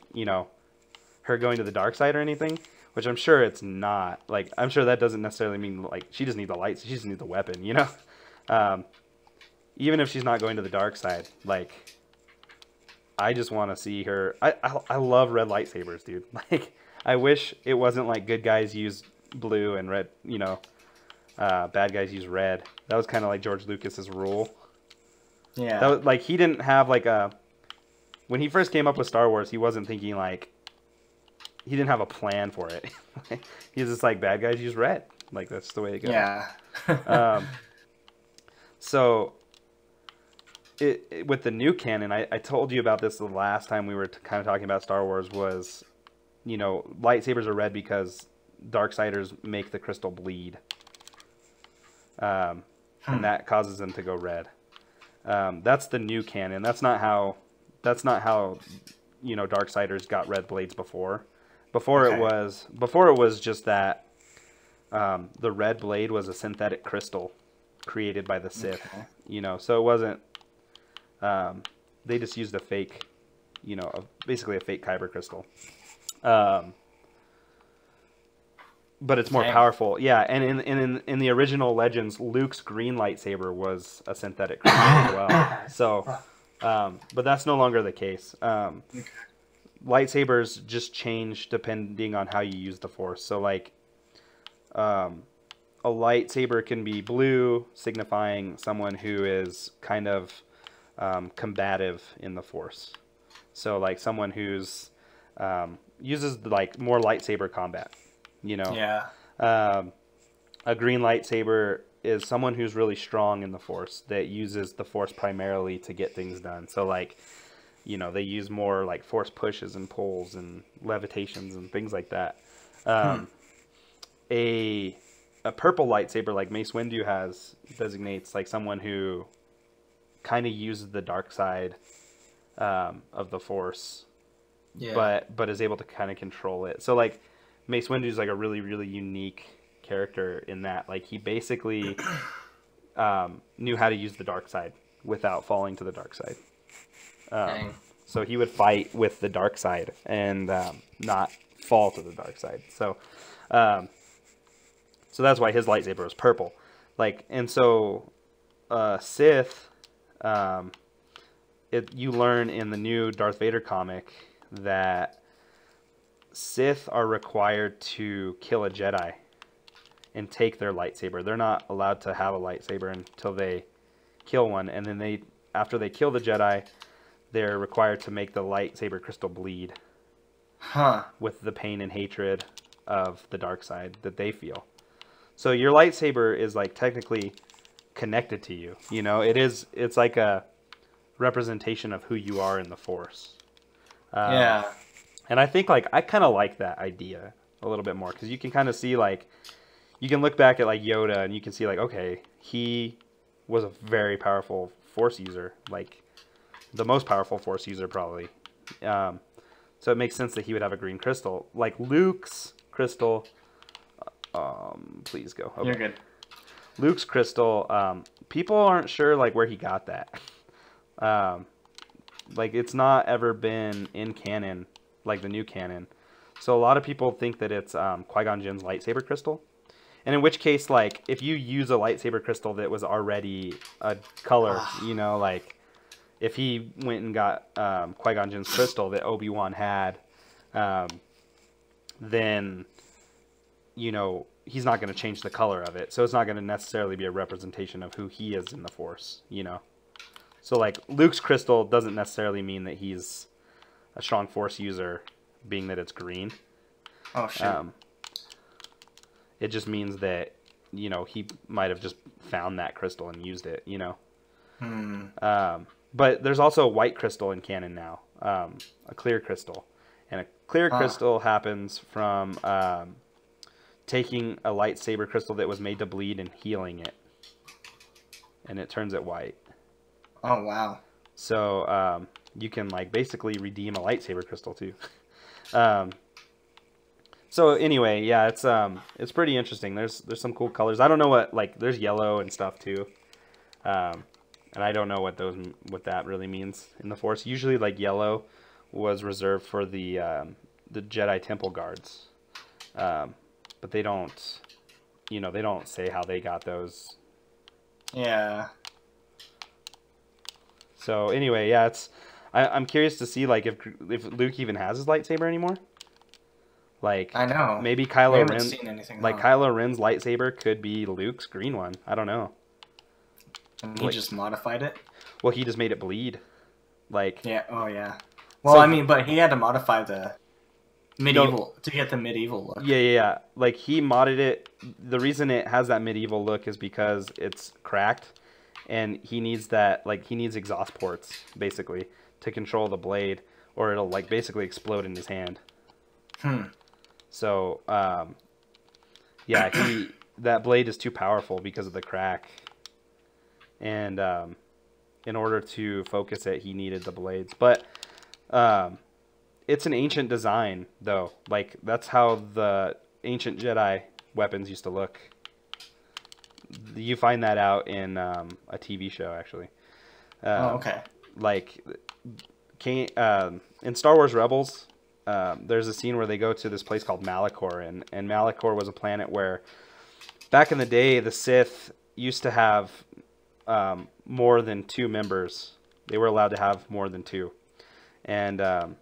her going to the dark side or anything, which I'm sure it's not. Like, I'm sure that doesn't necessarily mean, like, she just needs the lights. She just needs the weapon, Even if she's not going to the dark side, like, I just want to see her. I love red lightsabers, dude. Like, I wish it wasn't like good guys use blue and red, bad guys use red. That was kind of like George Lucas's rule. Yeah. That was, like, he didn't have like when he first came up with Star Wars, he wasn't thinking like, he didn't have a plan for it. He's just like, bad guys use red. Like, that's the way it goes. Yeah. So with the new canon, I told you about this the last time we were kind of talking about Star Wars, was, lightsabers are red because Darksiders make the crystal bleed. And that causes them to go red. That's the new canon. That's not how Darksiders got red blades before. Before it was just that the red blade was a synthetic crystal created by the Sith. So it wasn't. They just used a fake, basically a fake kyber crystal. But it's more powerful. Yeah, and in the original Legends, Luke's green lightsaber was a synthetic crystal as well. So, but that's no longer the case. Lightsabers just change depending on how you use the Force. So, like, a lightsaber can be blue, signifying someone who is kind of combative in the Force. So, like, someone who's uses like more lightsaber combat. Yeah. A green lightsaber is someone who's really strong in the Force, that uses the Force primarily to get things done. So, like, they use more like Force pushes and pulls and levitations and things like that. A purple lightsaber like Mace Windu has designates like someone who kind of uses the dark side of the Force, but is able to kind of control it. So, like, Mace Windu is like a really, really unique character in that, like, he basically knew how to use the dark side without falling to the dark side. So he would fight with the dark side and not fall to the dark side. So that's why his lightsaber was purple. Like, and so Sith, you learn in the new Darth Vader comic that Sith are required to kill a Jedi and take their lightsaber. They're not allowed to have a lightsaber until they kill one, and then after they kill the Jedi, they're required to make the lightsaber crystal bleed. With the pain and hatred of the dark side that they feel. So your lightsaber is like technically connected to you. It's like a representation of who you are in the Force. And I think, like, I kind of like that idea a little bit more, because you can kind of see, like, you can look back at, like, Yoda and you can see, like, okay, he was a very powerful Force user, like the most powerful Force user probably. So it makes sense that he would have a green crystal. Like Luke's crystal. Please go. Okay. You're good. Luke's crystal. People aren't sure like where he got that. Like it's not ever been in canon, like the new canon. So a lot of people think that it's Qui-Gon Jinn's lightsaber crystal. And in which case, like, if you use a lightsaber crystal that was already a color, you know, like, if he went and got Qui-Gon Jinn's crystal that Obi-Wan had, then, you know, he's not going to change the color of it. So it's not going to necessarily be a representation of who he is in the Force, you know. So, like, Luke's crystal doesn't necessarily mean that he's a strong Force user, being that it's green. Oh, shit. It just means that, you know, he might have just found that crystal and used it, you know. But there's also a white crystal in canon now, a clear crystal. And a clear crystal happens from taking a lightsaber crystal that was made to bleed and healing it. And it turns it white. Oh, wow. So you can, like, basically redeem a lightsaber crystal, too. So anyway, yeah, it's pretty interesting. There's some cool colors. I don't know what, like, there's yellow and stuff too, and I don't know what that really means in the Force. Usually, like, yellow was reserved for the Jedi Temple guards, but they don't, you know, they don't say how they got those. Yeah. So anyway, yeah, I'm curious to see, like, if Luke even has his lightsaber anymore. Like, I know. Maybe We Kylo haven't Ren, seen anything, like, Kylo Ren's lightsaber could be Luke's green one. I don't know. And he just modified it? Well, he just made it bleed. Like, yeah, oh yeah. Well, so, I mean, but he had to modify the medieval to get the medieval look. Yeah. Like, he modded it. The reason it has that medieval look is because it's cracked, and he needs that, like, he needs exhaust ports, basically, to control the blade, or it'll, like, basically explode in his hand. So, yeah, that blade is too powerful because of the crack. And in order to focus it, he needed the blades. But it's an ancient design, though. Like, that's how the ancient Jedi weapons used to look. You find that out in a TV show, actually. Oh, okay. Like, in Star Wars Rebels... there's a scene where they go to this place called Malachor, and Malachor was a planet where, back in the day, the Sith used to have more than 2 members. They were allowed to have more than 2, and there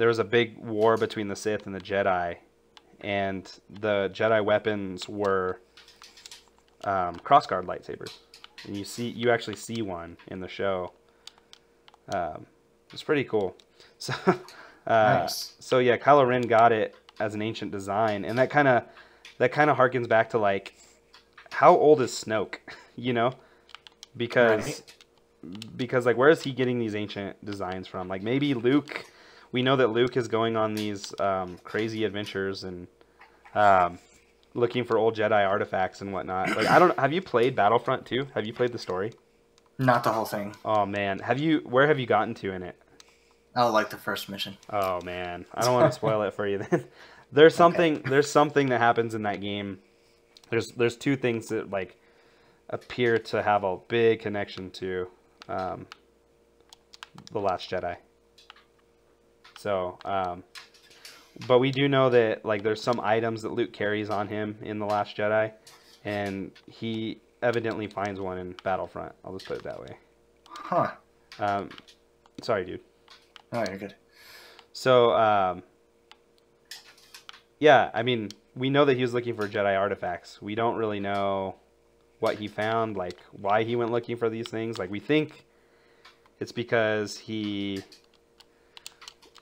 was a big war between the Sith and the Jedi, and the Jedi weapons were crossguard lightsabers, and you actually see one in the show. It's pretty cool. So, Nice. So yeah, Kylo Ren got it as an ancient design, and that kind of harkens back to, like, how old is Snoke, you know? Because like, where is he getting these ancient designs from? Like, maybe Luke. We know that Luke is going on these crazy adventures and looking for old Jedi artifacts and whatnot. Like, have you played Battlefront 2? Have you played the story? Not the whole thing. Oh man, where have you gotten to in it? Oh, like the first mission. Oh man, I don't want to spoil it for you then. There's something that happens in that game. There's 2 things that, like, appear to have a big connection to The Last Jedi. So, but we do know that, like, there's some items that Luke carries on him in The Last Jedi, and he evidently finds one in Battlefront. I'll just put it that way. Huh. Sorry, dude. Oh, you're good. So, yeah, I mean, we know that he was looking for Jedi artifacts. We don't really know what he found, like, why he went looking for these things. Like, we think it's because he,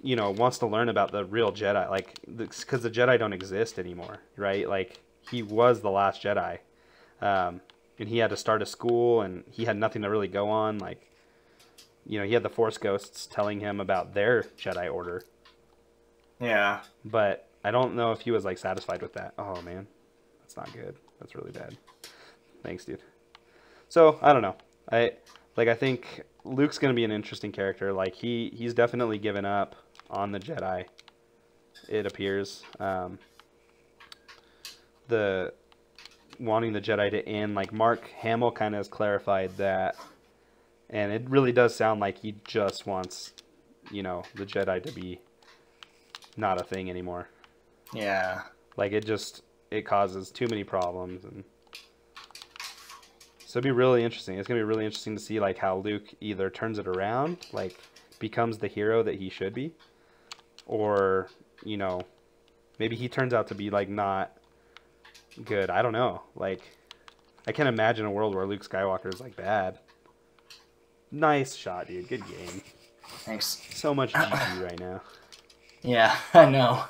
you know, wants to learn about the real Jedi, like, because the Jedi don't exist anymore, right? Like, he was the last Jedi, and he had to start a school, and he had nothing to really go on, like, you know, he had the Force ghosts telling him about their Jedi Order. Yeah. But I don't know if he was, like, satisfied with that. Oh, man. That's not good. That's really bad. Thanks, dude. So, I don't know. I think Luke's gonna be an interesting character. Like he's definitely given up on the Jedi. It appears the wanting the Jedi to end. Like Mark Hamill kind of has clarified that, and it really does sound like he just wants, the Jedi to be not a thing anymore. Yeah. Like it causes too many problems, and so it'd be really interesting. It's gonna be really interesting to see like how Luke either turns it around, like becomes the hero that he should be, or maybe he turns out to be like not good. I don't know. Like I can't imagine a world where Luke Skywalker is like bad. Nice shot, dude. Good game. Thanks. So much GG right now. Yeah, I know.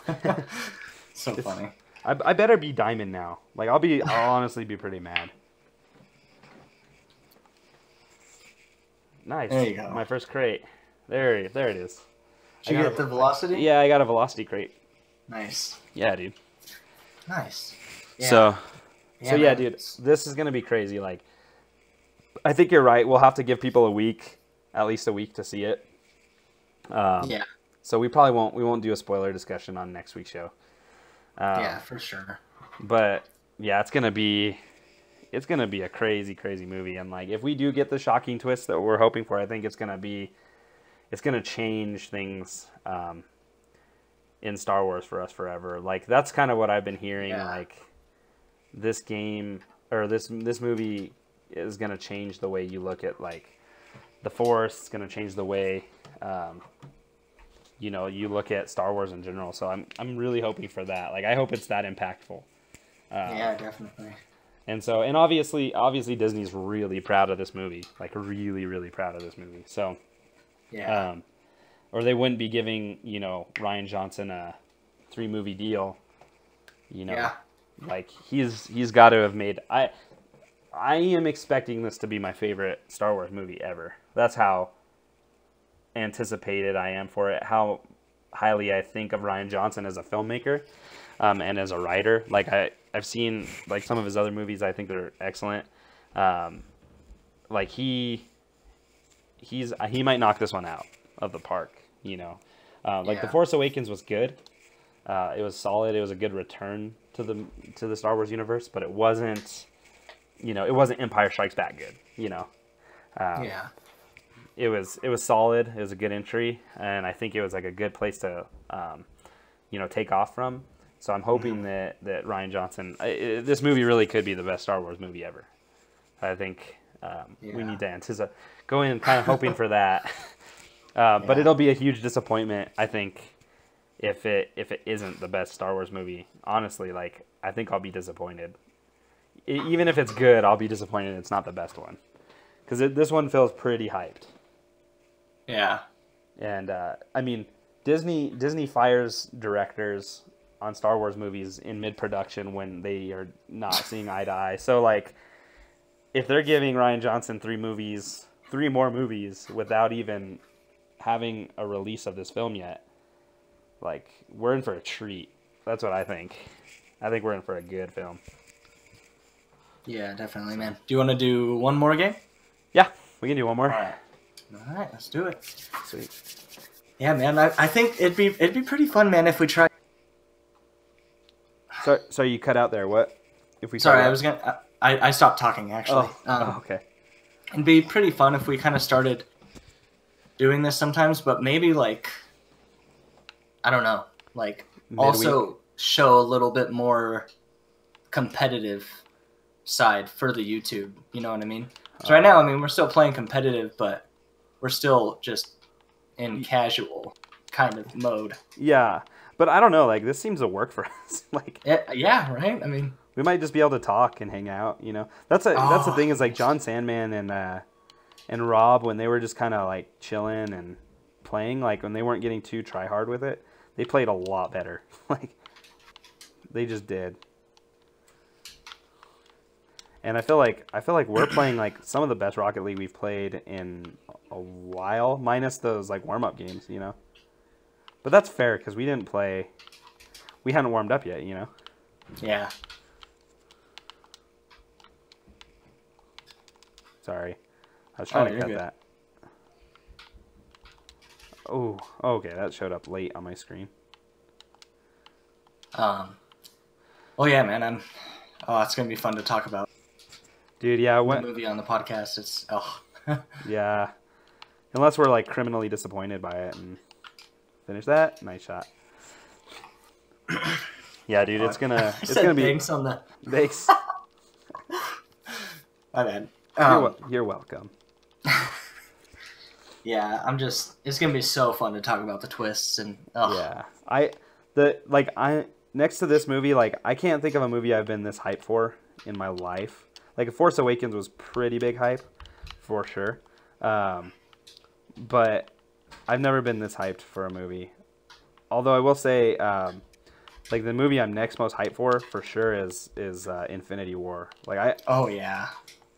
So funny. I better be diamond now. Like I'll honestly be pretty mad. Nice. There you go. My first crate. There it is. Did you get the velocity? Yeah, I got a velocity crate. Nice. Yeah, dude. Nice. Yeah. So yeah, man. dude, this is gonna be crazy. Like, I think you're right. We'll have to give people at least a week to see it. Yeah. So we won't do a spoiler discussion on next week's show. Yeah, for sure. But yeah, it's gonna be a crazy, crazy movie. And like, if we do get the shocking twist that we're hoping for, I think it's gonna change things in Star Wars for us forever. Like that's kind of what I've been hearing. Yeah. Like this game or this movie is gonna change the way you look at like the Force. It's gonna change the way you look at Star Wars in general. So I'm really hoping for that. Like I hope it's that impactful. Yeah, definitely. And obviously Disney's really proud of this movie. Like really, really proud of this movie. So yeah. Or they wouldn't be giving, Rian Johnson a 3-movie deal. Yeah. Like he's got to have made. I am expecting this to be my favorite Star Wars movie ever. That's how anticipated I am for it. How highly I think of Rian Johnson as a filmmaker, and as a writer. Like I've seen like some of his other movies. I think they're excellent. Like he might knock this one out of the park. The Force Awakens was good. It was solid. It was a good return to the Star Wars universe, but it wasn't, it wasn't Empire Strikes Back good. Yeah. It was solid. It was a good entry, and I think it was like a good place to, take off from. So I'm hoping that Rian Johnson, this movie really could be the best Star Wars movie ever. I think we need to go in kind of hoping for that. But it'll be a huge disappointment, I think, if it isn't the best Star Wars movie. Honestly, like I think I'll be disappointed. Even if it's good, I'll be disappointed it's not the best one, because this one feels pretty hyped. Yeah. And I mean, Disney fires directors on Star Wars movies in mid-production when they are not seeing eye to eye. So like, if they're giving Rian Johnson 3 more movies without even having a release of this film yet, like we're in for a treat. That's what I think. I think we're in for a good film. Yeah, definitely, man. Do you want to do one more game? Yeah, we can do one more. All right, let's do it. Sweet. Yeah, man. I think it'd be pretty fun, man, if we try. So you cut out there. What? If we? Sorry, I stopped talking actually. Okay. It'd be pretty fun if we kind of started doing this sometimes, but maybe like, I don't know, like Midweek. Also show a little bit more competitive side for the YouTube. You know what I mean? So right now, I mean, we're still playing competitive, but we're still just in casual kind of mode. Yeah, but I don't know. Like this seems to work for us. Like yeah, right. I mean, we might just be able to talk and hang out. That's the thing is like John Sandman and Rob, when they were just kind of like chilling and playing, like when they weren't getting too try hard with it, they played a lot better. Like they just did. And I feel like we're playing like some of the best Rocket League we've played in a while, minus those like warm up games, But that's fair because we hadn't warmed up yet, Yeah. Sorry, I was trying to cut good. that. Oh, okay, that showed up late on my screen. Well, yeah, man. It's gonna be fun to talk about Dude, yeah, the movie on the podcast. It's yeah. Unless we're like criminally disappointed by it and finish that. Nice shot. Yeah, dude, it's gonna be thanks on the. thanks. My bad. You're welcome. Yeah, it's gonna be so fun to talk about the twists and. Yeah, next to this movie, like I can't think of a movie I've been this hyped for in my life. Like Force Awakens was pretty big hype, for sure. But I've never been this hyped for a movie. Although I will say, like the movie I'm next most hyped for sure is Infinity War. Like Oh yeah.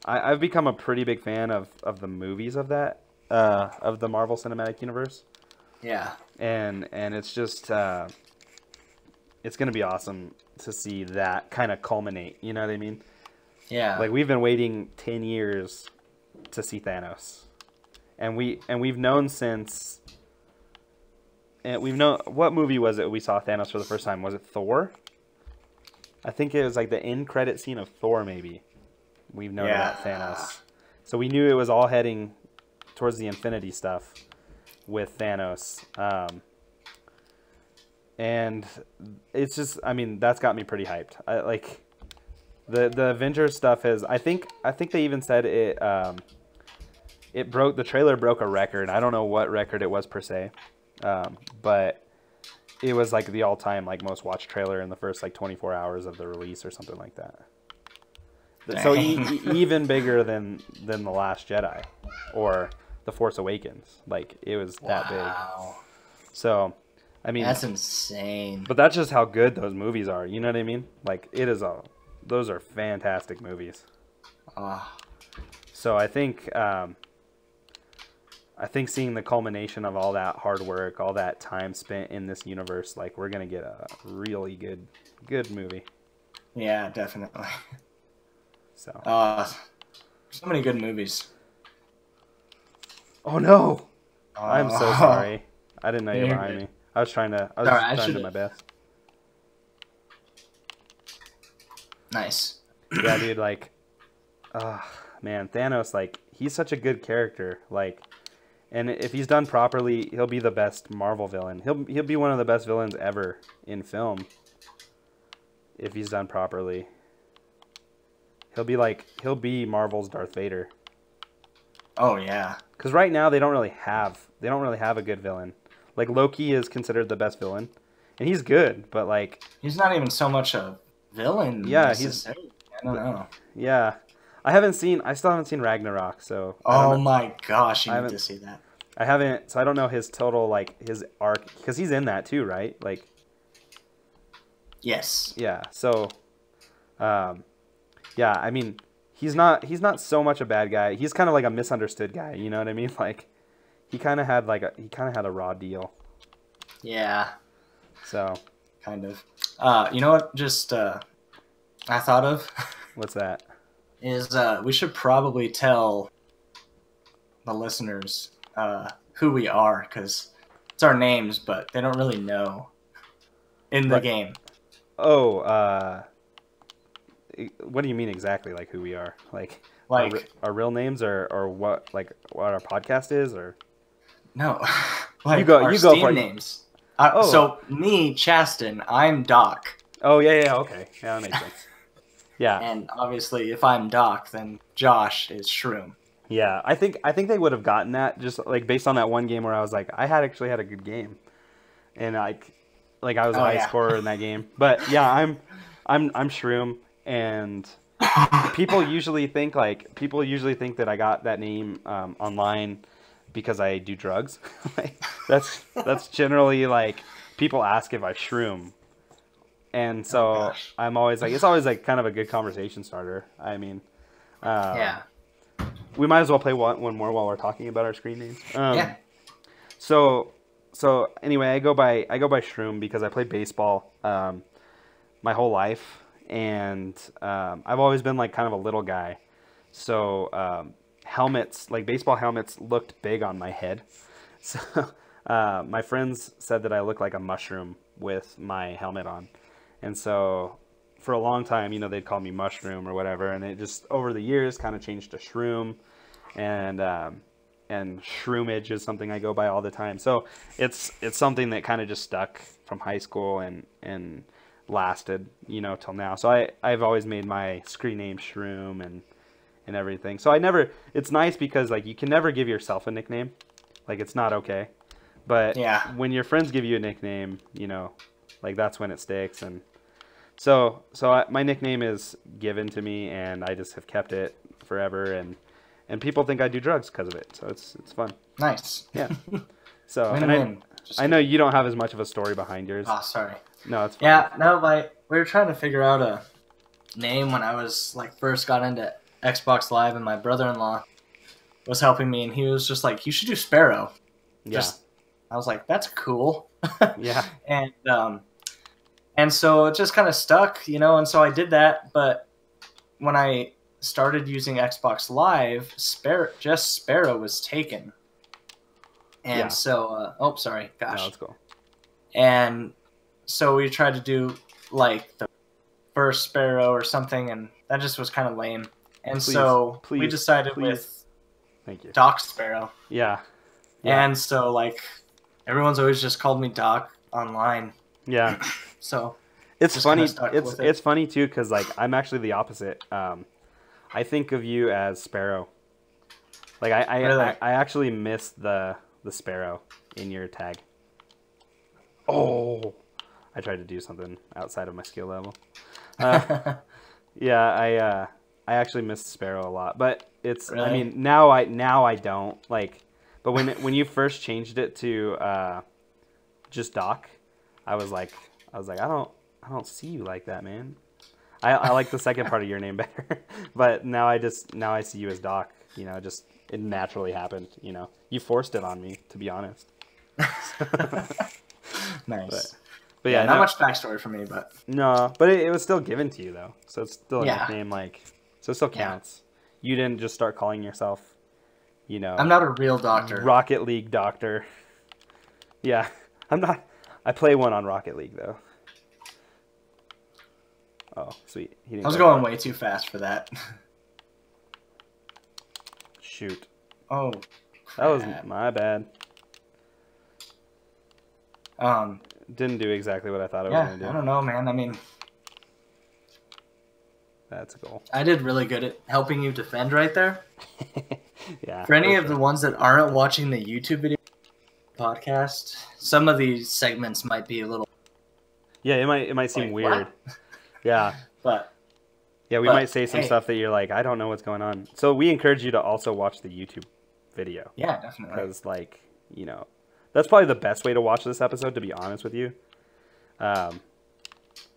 I've become a pretty big fan of the movies of that of the Marvel Cinematic Universe. Yeah. And it's just it's gonna be awesome to see that kind of culminate. You know what I mean? Yeah. Like we've been waiting 10 years to see Thanos, and we've known since. And we've known, what movie was it we saw Thanos for the first time? Was it Thor? I think it was like the end credit scene of Thor. Maybe we've known about Thanos, so we knew it was all heading towards the Infinity stuff with Thanos. And it's just, I mean, that's got me pretty hyped. Like the Avengers stuff is. I think they even said it. The trailer broke a record. I don't know what record it was per se, but it was like the all-time like most watched trailer in the first like 24 hours of the release or something like that. Dang. So even bigger than the Last Jedi or the Force Awakens. Like it was that big. So. I mean, that's insane. But that's just how good those movies are. You know what I mean? Like those are fantastic movies. So I think seeing the culmination of all that hard work, all that time spent in this universe, like we're gonna get a really good movie. Yeah, definitely. So. So many good movies. Oh no! I'm so sorry. I didn't know you were behind me. I was trying to do my best. Nice. Yeah, dude, like, man, Thanos, like, he's such a good character, like, and if he's done properly, he'll be the best Marvel villain. He'll be one of the best villains ever in film. If he's done properly. He'll be Marvel's Darth Vader. Oh yeah. Because right now they don't really have a good villain. Like, Loki is considered the best villain. And he's good, but, like... He's not even so much a villain. Yeah, I don't know. Yeah. I still haven't seen Ragnarok, so... Oh my gosh, you need to see that. I haven't, so I don't know his total, like, his arc... Because he's in that, too, right? Like... Yes. Yeah, so... yeah, I mean, he's not so much a bad guy. He's kind of like a misunderstood guy, you know what I mean? Like... He kind of had a raw deal. Yeah. So. Kind of. You know what? Just I thought of. What's that? Is we should probably tell the listeners who we are, because it's our names, but they don't really know in the game. Oh. What do you mean exactly? Like who we are? Like our real names, or what? Like what our podcast is, or. No, like you go Steam for names. So me, Chaston, I'm Doc. Oh yeah, okay, yeah, that makes sense. Yeah, and obviously, if I'm Doc, then Josh is Shroom. Yeah, I think they would have gotten that just like based on that one game where I was like, I actually had a good game, and I was a high scorer in that game. But yeah, I'm Shroom, and people usually think that I got that name online. Because I do drugs. that's generally like people ask if I shroom, and so I'm always like, it's always like kind of a good conversation starter. I mean, yeah, we might as well play one more while we're talking about our screen names. Yeah. So anyway, I go by Shroom because I played baseball my whole life, and I've always been like kind of a little guy, so. Helmets, like baseball helmets, looked big on my head, so My friends said that I look like a mushroom with my helmet on. And so for a long time, they'd call me Mushroom or whatever. And it just, over the years, kind of changed to Shroom. And Shroomage is something I go by all the time. So it's something that kind of just stuck from high school and lasted, till now. So I've always made my screen name Shroom and everything. So it's nice because like you can never give yourself a nickname. Like it's not okay. But when your friends give you a nickname, like that's when it sticks. And so my nickname is given to me and I just have kept it forever. And people think I do drugs because of it. So it's fun. Nice. Yeah. So Win-win. I know you don't have as much of a story behind yours. Oh, sorry. No, it's fine. Yeah, no, we were trying to figure out a name when I was first got into Xbox Live, and my brother-in-law was helping me, and he was just like, "You should do Sparrow." Yeah. I was like, "That's cool." Yeah. And so it just kind of stuck, and so I did that. But when I started using Xbox Live, Sparrow was taken. And so, sorry, gosh. No, let's go. And so we tried to do the first Sparrow or something, and that just was kind of lame. And we decided with Thank you. Doc Sparrow. Yeah. And so everyone's always just called me Doc online. Yeah. So it's funny. It's funny too because I'm actually the opposite. I think of you as Sparrow. Really? I actually missed the Sparrow in your tag. Oh, I tried to do something outside of my skill level. Yeah, I actually missed Sparrow a lot, but it's. Really? I mean, now I don't But when you first changed it to just Doc, I was like I don't see you like that, man. I like the second part of your name better, but now I see you as Doc. It naturally happened. You forced it on me, to be honest. Nice. But yeah, not much backstory for me, but no, but it was still given to you though, so it's still a nickname. So it still counts. You didn't just start calling yourself, I'm not a real doctor. Rocket League doctor. Yeah, I'm not. I play one on Rocket League though. Oh, sweet. I was going way too fast for that. Shoot. Oh, that was my bad. Didn't do exactly what I thought it was going to do. I don't know, man. I mean, that's a goal. I did really good at helping you defend right there. Yeah. For any of the ones that aren't watching the YouTube video podcast, some of these segments might be a little. Yeah, it might seem weird. Yeah. But we might say some stuff that you're like, I don't know what's going on. So we encourage you to also watch the YouTube video. Yeah, definitely. Because that's probably the best way to watch this episode, to be honest with you.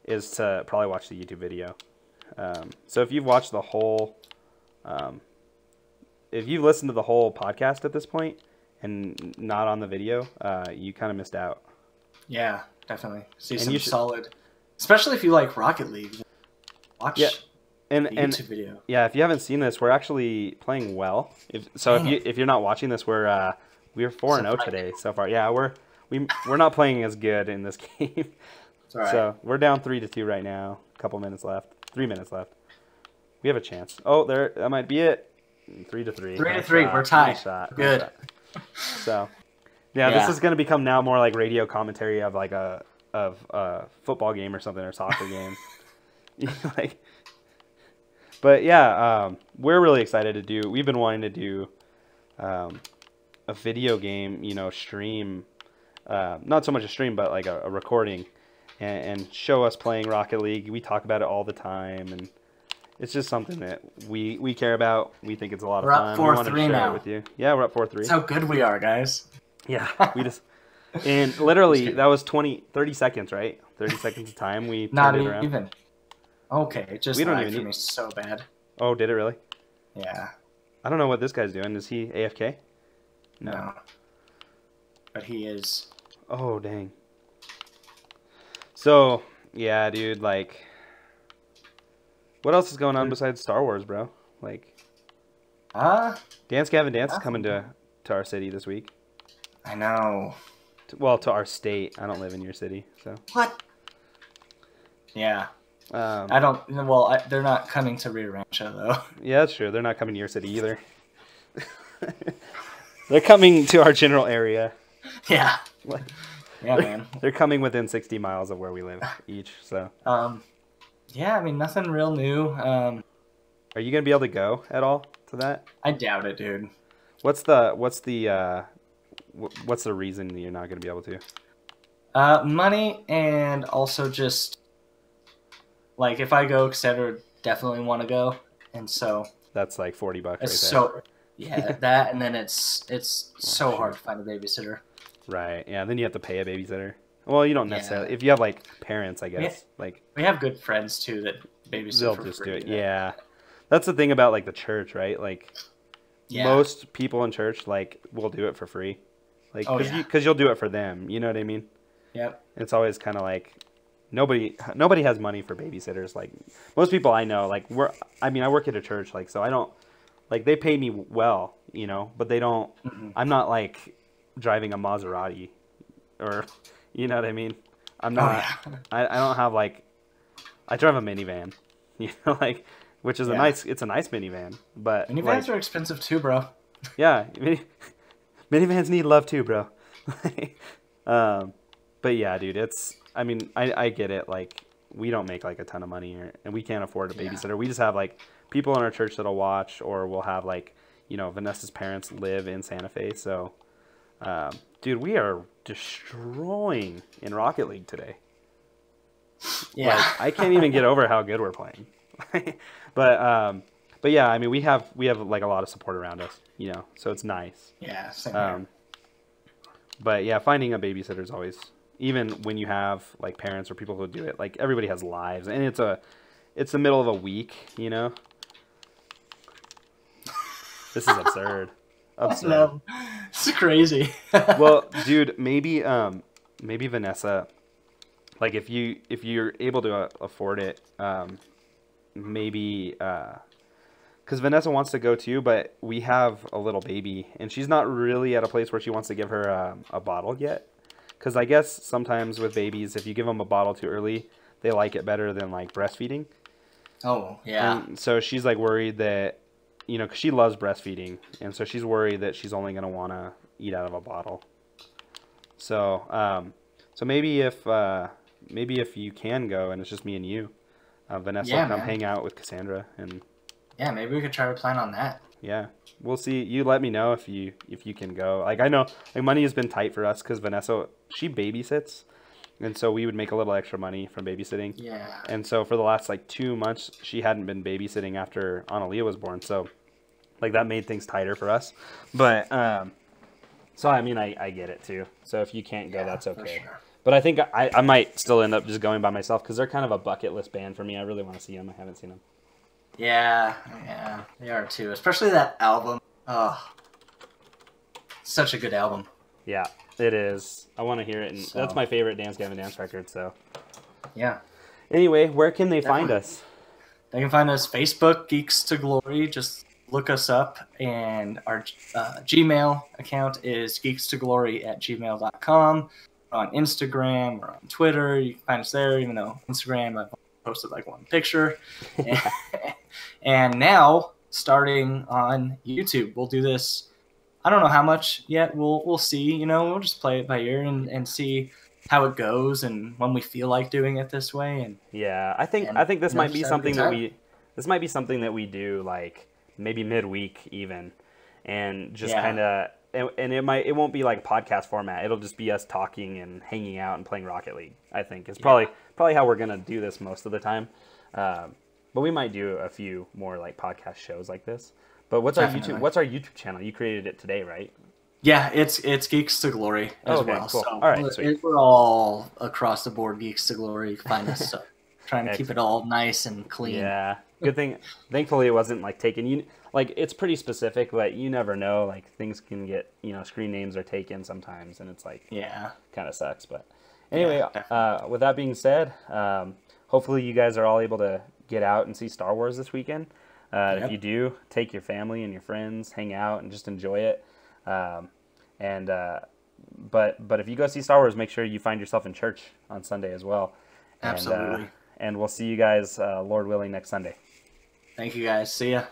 Is to probably watch the YouTube video. So if you've watched the whole, if you've listened to the whole podcast at this point and not on the video, you kind of missed out. Yeah, definitely. See some solid, especially if you like Rocket League. Watch the YouTube video. Yeah, if you haven't seen this, we're actually playing well. If you're not watching this, we're 4-0 today so far. Yeah, we're not playing as good in this game. It's all right. So we're down 3-2 right now. A couple minutes left. 3 minutes left. We have a chance. Oh, that might be it. 3-3. 3-3. We're tied. Nice shot. Good. Nice shot. So, this is going to become now more like radio commentary of a football game or something, or soccer game. But yeah, we're really excited to do. We've been wanting to do a video game, stream. Not so much a stream, but like a recording, and show us playing Rocket League. We talk about it all the time, and it's just something that we care about. We think it's a lot of fun. We're up 4-3 we want to share now. it with you. Yeah, we're up 4-3. That's how good we are, guys. Yeah, we just and literally that was 30 seconds, right? 30 seconds of time. We not turned it around. even. Okay, it just we don't even for me so bad. Oh, did it really? Yeah. I don't know what this guy's doing. Is he AFK? No. But he is. Oh, dang. So, yeah, dude, what else is going on besides Star Wars, bro? Dance Gavin Dance is coming to our city this week. I know. Well, to our state. I don't live in your city, so. What? Yeah. Um, I don't. Well, they're not coming to Rio Rancho though. yeah, that's true. They're not coming to your city either. They're coming to our general area. Yeah. Yeah, man. They're coming within 60 miles of where we live each. So. Yeah. I mean, nothing real new. Are you gonna be able to go at all to that? I doubt it, dude. What's the reason that you're not gonna be able to? Money and also just like if I go, etc. Definitely want to go, and so That's like $40 right there. so yeah, that and then it's so hard shoot. to find a babysitter. Right. Yeah. Then you have to pay a babysitter. Well, you don't necessarily. Yeah. If you have like parents, I guess. Like We have good friends too that babysit they'll for just free. do it. Yeah. That's the thing about like the church, right? Like Yeah. most people in church like will do it for free. Like because you'll do it for them. You know what I mean? Yep. It's always kind of like nobody has money for babysitters. Like most people I know, like I work at a church, like so I don't like they pay me well, you know, but they don't. I'm not like driving a Maserati, or you know what I mean. I'm not. I don't have like. I drive a minivan, you know, like which is it's a nice minivan, but minivans are expensive too, bro. Yeah, minivans need love too, bro. But yeah, dude, I get it. Like, we don't make like a ton of money here, and we can't afford a babysitter. We just have like people in our church that'll watch, or we'll have like, you know, Vanessa's parents live in Santa Fe. So, dude, we are destroying in Rocket League today. Yeah. Like, I can't even get over how good we're playing. But yeah, I mean, we have like a lot of support around us, you know, so it's nice. Yeah, same here. But yeah, finding a babysitter is always, even when you have like parents or people who do it, like everybody has lives, and it's the middle of a week, you know. This is absurd. Absurd. No, it's crazy. Well, dude, maybe Vanessa, like if you're able to afford it, maybe because Vanessa wants to go too, but we have a little baby, and she's not really at a place where she wants to give her a bottle yet. Because I guess sometimes with babies, if you give them a bottle too early, they like it better than like breastfeeding. Oh, yeah. And so she's like worried that, you know, because she loves breastfeeding, and so she's worried that she's only going to want to eat out of a bottle. So, so maybe if you can go and it's just me and you, Vanessa will come hang out with Cassandra, and yeah, maybe we could try to plan on that. yeah, we'll see. You let me know if you can go. Like I know, like money has been tight for us because Vanessa, she babysits, and so we would make a little extra money from babysitting. Yeah. And so for the last like 2 months, she hadn't been babysitting after Analia was born. So like that made things tighter for us. But so I mean, I get it too. So if you can't go, that's okay. Sure. But I think I might still end up just going by myself because they're kind of a bucket list band for me. I really want to see them. I haven't seen them. Yeah, they are too. Especially that album. Oh, such a good album. Yeah, it is. I want to hear it, and that's my favorite Dance Gavin Dance record. So yeah. Anyway, where can they find us? They can find us Facebook, Geeks to Glory. Just look us up, and our Gmail account is geekstoglory@gmail.com. We're on Instagram, we're on Twitter. You can find us there, even though Instagram I've posted like one picture. And now starting on YouTube, we'll do this. I don't know how much yet. We'll see. You know, we'll just play it by ear and see how it goes, and when we feel like doing it this way. And yeah, I think this might be something that we do like maybe midweek even, and just kind of. And it won't be like podcast format. It'll just be us talking and hanging out and playing Rocket League. I think it's probably how we're gonna do this most of the time. But we might do a few more like podcast shows like this. But what's our YouTube channel? You created it today, right? Yeah, it's Geeks to Glory as well. Cool. So all right, sweet. We're all across the board Geeks to Glory. You can find us. So trying to keep it all nice and clean. Yeah, good thing. Thankfully, it wasn't like taken. Like it's pretty specific, but you never know. Like things can get screen names are taken sometimes, and it's like kind of sucks. But anyway, with that being said, hopefully you guys are all able to get out and see Star Wars this weekend. If you do, take your family and your friends, hang out, and just enjoy it. And but if you go see Star Wars, make sure you find yourself in church on Sunday as well. Absolutely. And we'll see you guys, Lord willing, next Sunday. Thank you guys. See ya.